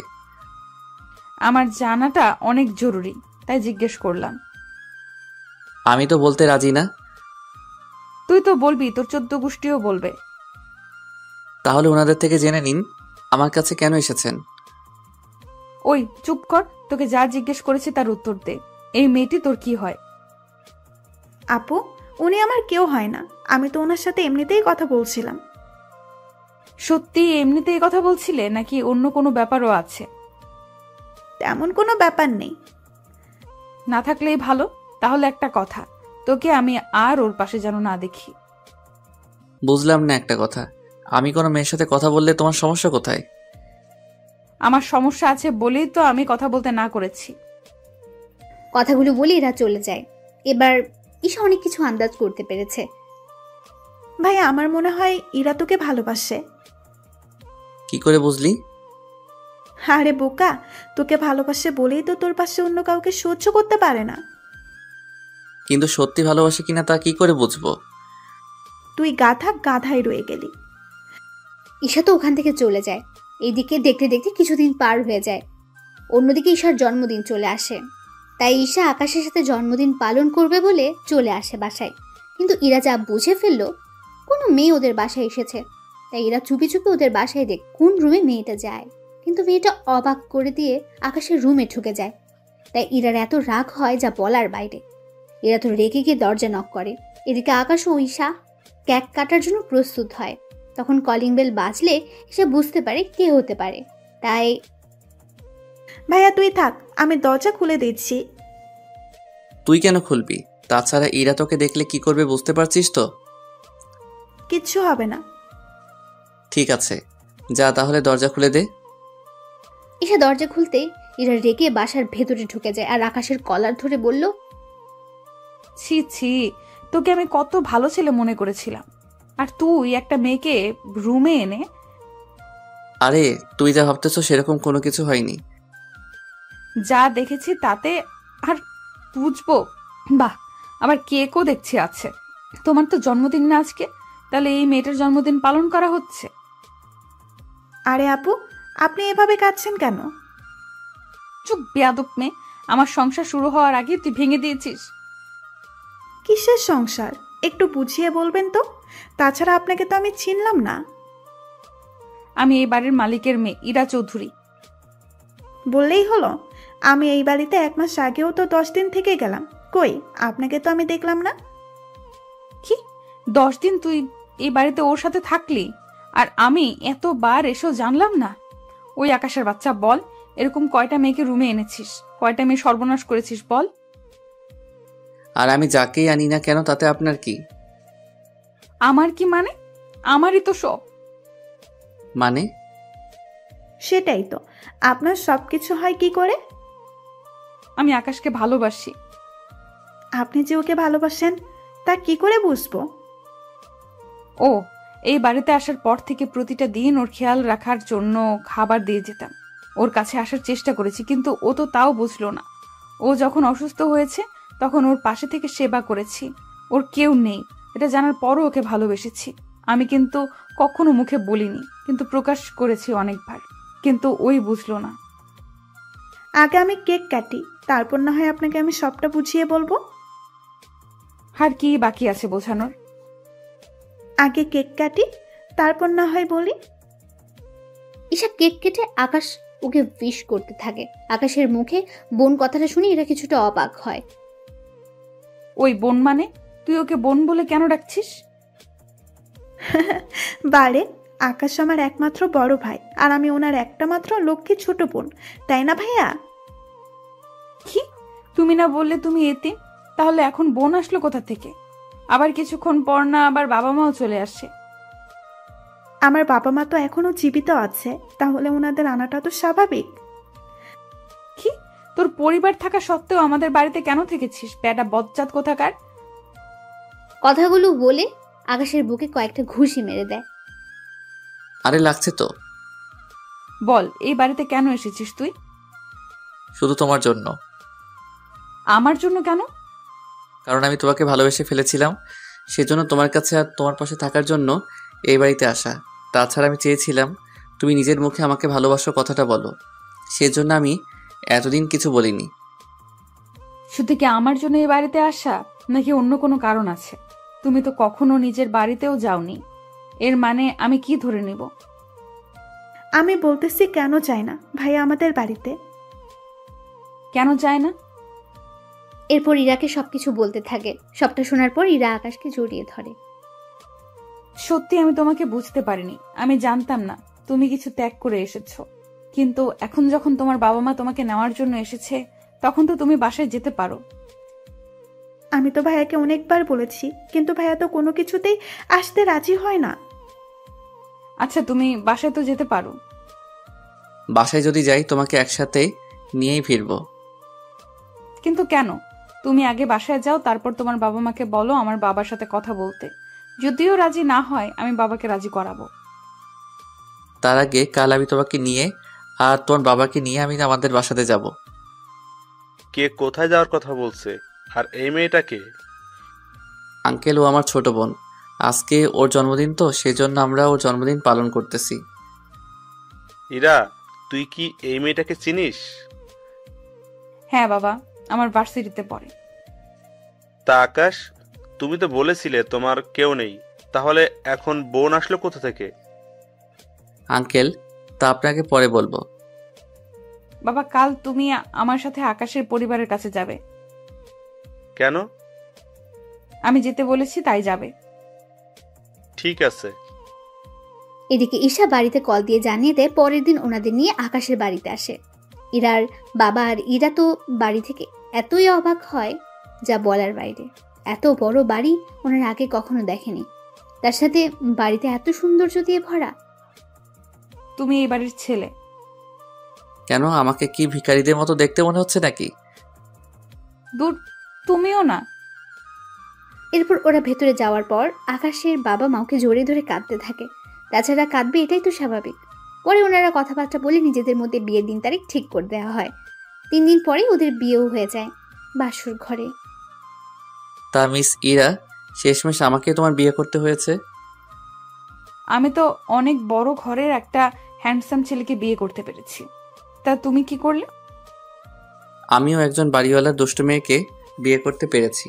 আমার জানাটা অনেক জরুরি, তাই জিজ্ঞেস করলাম। আমি তো বলতে রাজি না। তুই তো বলবি, তোর 14 গোষ্ঠীও বলবে। তাহলে ওনাদের থেকে জেনে নিন আমার কাছে কেন এসেছেন। ওই চুপ কর, তোকে যা জিজ্ঞেস করেছি তার উত্তর দে। এই মেয়েটি তোর কি হয়? আপু, উনি আমার কেউ হয় না, আমি তো ওনার সাথে এমনিতেই কথা বলছিলাম। সত্যি এমনিতেই কথা বলছিলে নাকি অন্য কোনো ব্যাপারও আছে? তেমন কোনো ব্যাপার নেই। না থাকলেই ভালো। তাহলে একটা কথা, তোকে আমি আর ওর পাশে যেন না দেখি। বুঝলাম না একটা কথা, আমি কোনো মেয়ের সাথে কথা বললে তোমার সমস্যা কোথায়? আমার সমস্যা আছে বলেই তো আমি কথা বলতে না করেছি। কথাগুলো বলে এরা চলে যায়। এবার ঈশা অনেক কিছু আন্দাজ করতে পেরেছে। ভাই, আমার মনে হয় ইরা তোকে ভালোবাসে। কি করে বুঝলি? আরে বোকা, তোকে ভালোবাসে বলেই তো তোর পাশে অন্য কাউকে সহ্য করতে পারে না। কিন্তু সত্যি ভালোবাসে কিনা তা কি করে বুঝবো? তুই গাধাই রয়ে গেলি। ঈশা তো ওখান থেকে চলে যায়। এইদিকে দেখতে দেখতে কিছুদিন পার হয়ে যায়। অন্যদিকে ঈশার জন্মদিন চলে আসে। তাই ঈশা আকাশের সাথে জন্মদিন পালন করবে বলে চলে আসে বাসায়। কিন্তু ইরা যা বুঝে ফেললো কোনো মেয়ে ওদের বাসায় এসেছে। তাই ইরা চুপি চুপি ওদের বাসায় দেখ কোন রুমে মেয়েটা যায়। কিন্তু মেয়েটা অবাক করে দিয়ে আকাশের রুমে ঢুকে যায়। তাই ইরার এত রাগ হয় যা বলার বাইরে। এরা তো রেগে গিয়ে দরজা নক করে। এদিকে আকাশ ও ঈশা কেক কাটার জন্য প্রস্তুত হয়। তখন কলিং বেল বাজলে সে বুঝতে পারে কে হতে পারে। তাই ভাইয়া তুই থাক, আমি দরজা খুলে দিচ্ছি। তুই কেন খুলবি? তাছাড়া ইরা তোকে দেখলে কি করবে বুঝতে পারছিস তো? কিচ্ছু হবে না। ঠিক আছে, যা তাহলে দরজা খুলে দে। ঈশা দরজা খুলতে ইরা রেগে বাসার ভেতরে ঢুকে যায় আর আকাশের কলার ধরে বলল, ছি ছি, তোকে আমি কত ভালো ছেলে মনে করেছিলাম, আর তুই একটা মেয়েকে রুমে এনে। আরে তুই যা ভাবতেছো সেরকম কোনো কিছু হয়নি। যা দেখেছি তাতে আর বুঝবো? বাহ, আবার কেকও দেখছি আছে। তোমার তো জন্মদিন না আজকে, তাহলে এই মেয়েটার জন্মদিন পালন করা হচ্ছে? আরে আপু, আপনি এভাবে কাঁদছেন কেন? চুপ বেয়াদব মেয়ে, আমার সংসার শুরু হওয়ার আগে তুই ভেঙে দিয়েছিস। কিসের সংসার একটু বুঝিয়ে বলবেন তো? তাছাড়া আপনাকে তো আমি চিনলাম না। আমি এই বাড়ির মালিকের মেয়ে ইরা চৌধুরী। বললেই হলো? আমি এই বাড়িতে 1 মাস আগেও তো 10 দিন থেকে গেলাম। কই, আপনাকে তো আমি দেখলাম না। কি 10 দিন তুই এই বাড়িতে ওর সাথে থাকলি, আর আমি এতবার এসেও জানলাম না? ওই আকাশের বাচ্চা, বল এরকম কয়টা মেয়েকে রুমে এনেছিস? কয়টা মেয়ে সর্বনাশ করেছিস বল? আর আমি যাকেই আনি না কেন তাতে আপনার কি? আমার কি মানে? আমারই তো সব। মানে? সেটাই তো, আপনার সবকিছু হয় কি করে? আমি আকাশকে ভালোবাসি। আপনি যে ওকে ভালোবাসেন তা কি করে বুঝবো? ও, এই বাড়িতে আসার পর থেকে প্রতিটা দিন ওর খেয়াল রাখার জন্য খাবার দিয়ে যেতাম। ওর কাছে আসার চেষ্টা করেছি, কিন্তু ও তো তাও বুঝলো না। ও যখন অসুস্থ হয়েছে তখন ওর পাশে থেকে সেবা করেছি। ওর কেউ নেই এটা জানার পরও ওকে ভালোবেসেছি। আমি কিন্তু কখনো মুখে বলিনি, কিন্তু প্রকাশ করেছি অনেকবার, কিন্তু ওই বুঝলো না। আগে আমি কেক কাটি, তারপর না হয় আপনাকে আমি সবটা বুঝিয়ে বলবো। আর কি বাকি আছে বোঝানোর? আগে কেক কাটি, তারপর না হয় বলি। ঈশা কেক কেটে আকাশ ওকে উইশ করতে থাকে। আকাশের মুখে বোন কথাটা শুনে এরা কিছুটা অবাক হয়। ওই বোন মানে? তুই ওকে বোন বলে কেন ডাকছিস? বারে, আকাশ আমার একমাত্র বড় ভাই, আর আমি ওনার একটা মাত্র লক্ষ্মী ছোট বোন, তাই না ভাইয়া? কি, তুমি না বললে তুমি এতিম? তাহলে এখন বোন আসলো কোথা থেকে? আবার কিছুক্ষণ পর না আবার বাবা মাও চলে আসে। আমার বাবা মা তো এখনো জীবিত আছে, তাহলে ওনাদের আনাটা তো স্বাভাবিক। কি, তোর পরিবার থাকা সত্ত্বেও আমাদের বাড়িতে কেন থেকেছিস বেটা বজ্জাত কোথাকার? কথাগুলো বলে আকাশের বুকে কয়েকটা ঘুষি মেরে দেয়। আরে লাগছে তো। বল, এই বাড়িতে কেন এসেছিস তুই? শুধু তোমার জন্য। আমার জন্য কেন? কারণ আমি তোমাকে ভালোবেসে ফেলেছিলাম, সেজন্য তোমার কাছে আর তোমার পাশে থাকার জন্য এই বাড়িতে আসা। তাছাড়া আমি চেয়েছিলাম তুমি নিজের মুখে আমাকে ভালোবাসো কথাটা বলো, সেজন্য আমি এতদিন কিছু বলিনি। শুধু কি আমার জন্য এই বাড়িতে আসা, নাকি অন্য কোনো কারণ আছে? তুমি তো কখনো নিজের বাড়িতেও যাওনি, এর মানে আমি কি ধরে নিব? আমি বলতেছি কেন চাই না ভাইয়া আমাদের বাড়িতে? কেন চায় না? এরপর ইরাকে সবকিছু বলতে থাকে। সবটা শোনার পর ইরা আকাশকে জড়িয়ে ধরে। সত্যি আমি তোমাকে বুঝতে পারিনি। আমি জানতাম না তুমি কিছু ত্যাগ করে এসেছো, কিন্তু এখন যখন তোমার বাবা মা তোমাকে নেওয়ার জন্য এসেছে, তখন তো তুমি বাসায় যেতে পারো। আমি তো ভাইয়াকে অনেকবার বলেছি, কিন্তু ভাইয়া তো কোনো কিছুতেই আসতে রাজি হয় না। আচ্ছা, তুমি বাসায় তো যেতে পারো। বাসায় যদি যাই তোমাকে একসাথে নিয়েই ফিরবো। কিন্তু কেন? তুমি আগে বাসায় যাও, তারপর তোমার বাবা মাকে বলো আমার বাবার সাথে কথা বলতে। যদিও রাজি না হয়, আমি বাবাকে রাজি করাবো। তার আগে কাল আমি তোমাকে নিয়ে আর তোমার বাবাকে নিয়ে আমি আমাদের বাসাতে যাব। কে কোথায় যাওয়ার কথা বলছে? আর এই মেয়েটা কে? আঙ্কেল, ও আমার ছোট বোন। আজকে ওর জন্মদিন তো, সেই জন্য আমরা ওর জন্মদিন পালন করতেছি। ইরা, তুই কি এই মেয়েটাকে চিনিস? হ্যাঁ বাবা, আমার ভার্সিটিতে পড়ে। তা আকাশ, তুমি তো বলেছিলে তোমার কেউ নেই, তাহলে এখন বোন আসলো কোথা থেকে? আঙ্কেল, তা আপনাকে পরে বলবো। বাবা, কাল তুমি আমার সাথে আকাশের পরিবারের কাছে যাবে। কেন? আমি যেতে বলেছি, তাই যাবে। ঠিক আছে। এদিকে ঈশা বাড়িতে কল দিয়ে জানিয়ে দেয় পরের দিন ওনাদের নিয়ে আকাশের বাড়িতে আসে। ইরার বাবা আর ইরা তো বাড়ি থেকে এতই অবাক হয় যা বলার বাইরে। এত বড় বাড়ি ওনার আগে কখনো দেখেনি, তার সাথে বাড়িতে এত সৌন্দর্য দিয়ে ভরা। তুমি এই বাড়ির ছেলে। কেন, আমাকে কি ভিখারিদের মতো দেখতে মনে হচ্ছে নাকি? দূর, তুমিও না। এরপর ওরা ভেতরে যাওয়ার পর আকাশের বাবা মাকে জড়িয়ে ধরে কাঁদতে থাকে। তাছাড়া কাঁদবে, এটাই তো স্বাভাবিক। পরে ওনারা কথাবার্তা বলে নিজেদের মধ্যে বিয়ের দিন তারিখ ঠিক করে দেওয়া হয়। 3 দিন পরে ওদের বিয়েও হয়ে যায় বাসর ঘরে। তা মিস ইরা, শেষমেশ আমাকে তোমার বিয়ে করতে হয়েছে? আমি তো অনেক বড় ঘরের একটা হ্যান্ডসাম ছেলেকে বিয়ে করতে পেরেছি। তা তুমি কি করলে? আমিও একজন বাড়িওয়ালার দুষ্টু মেয়েকে বিয়ে করতে পেরেছি।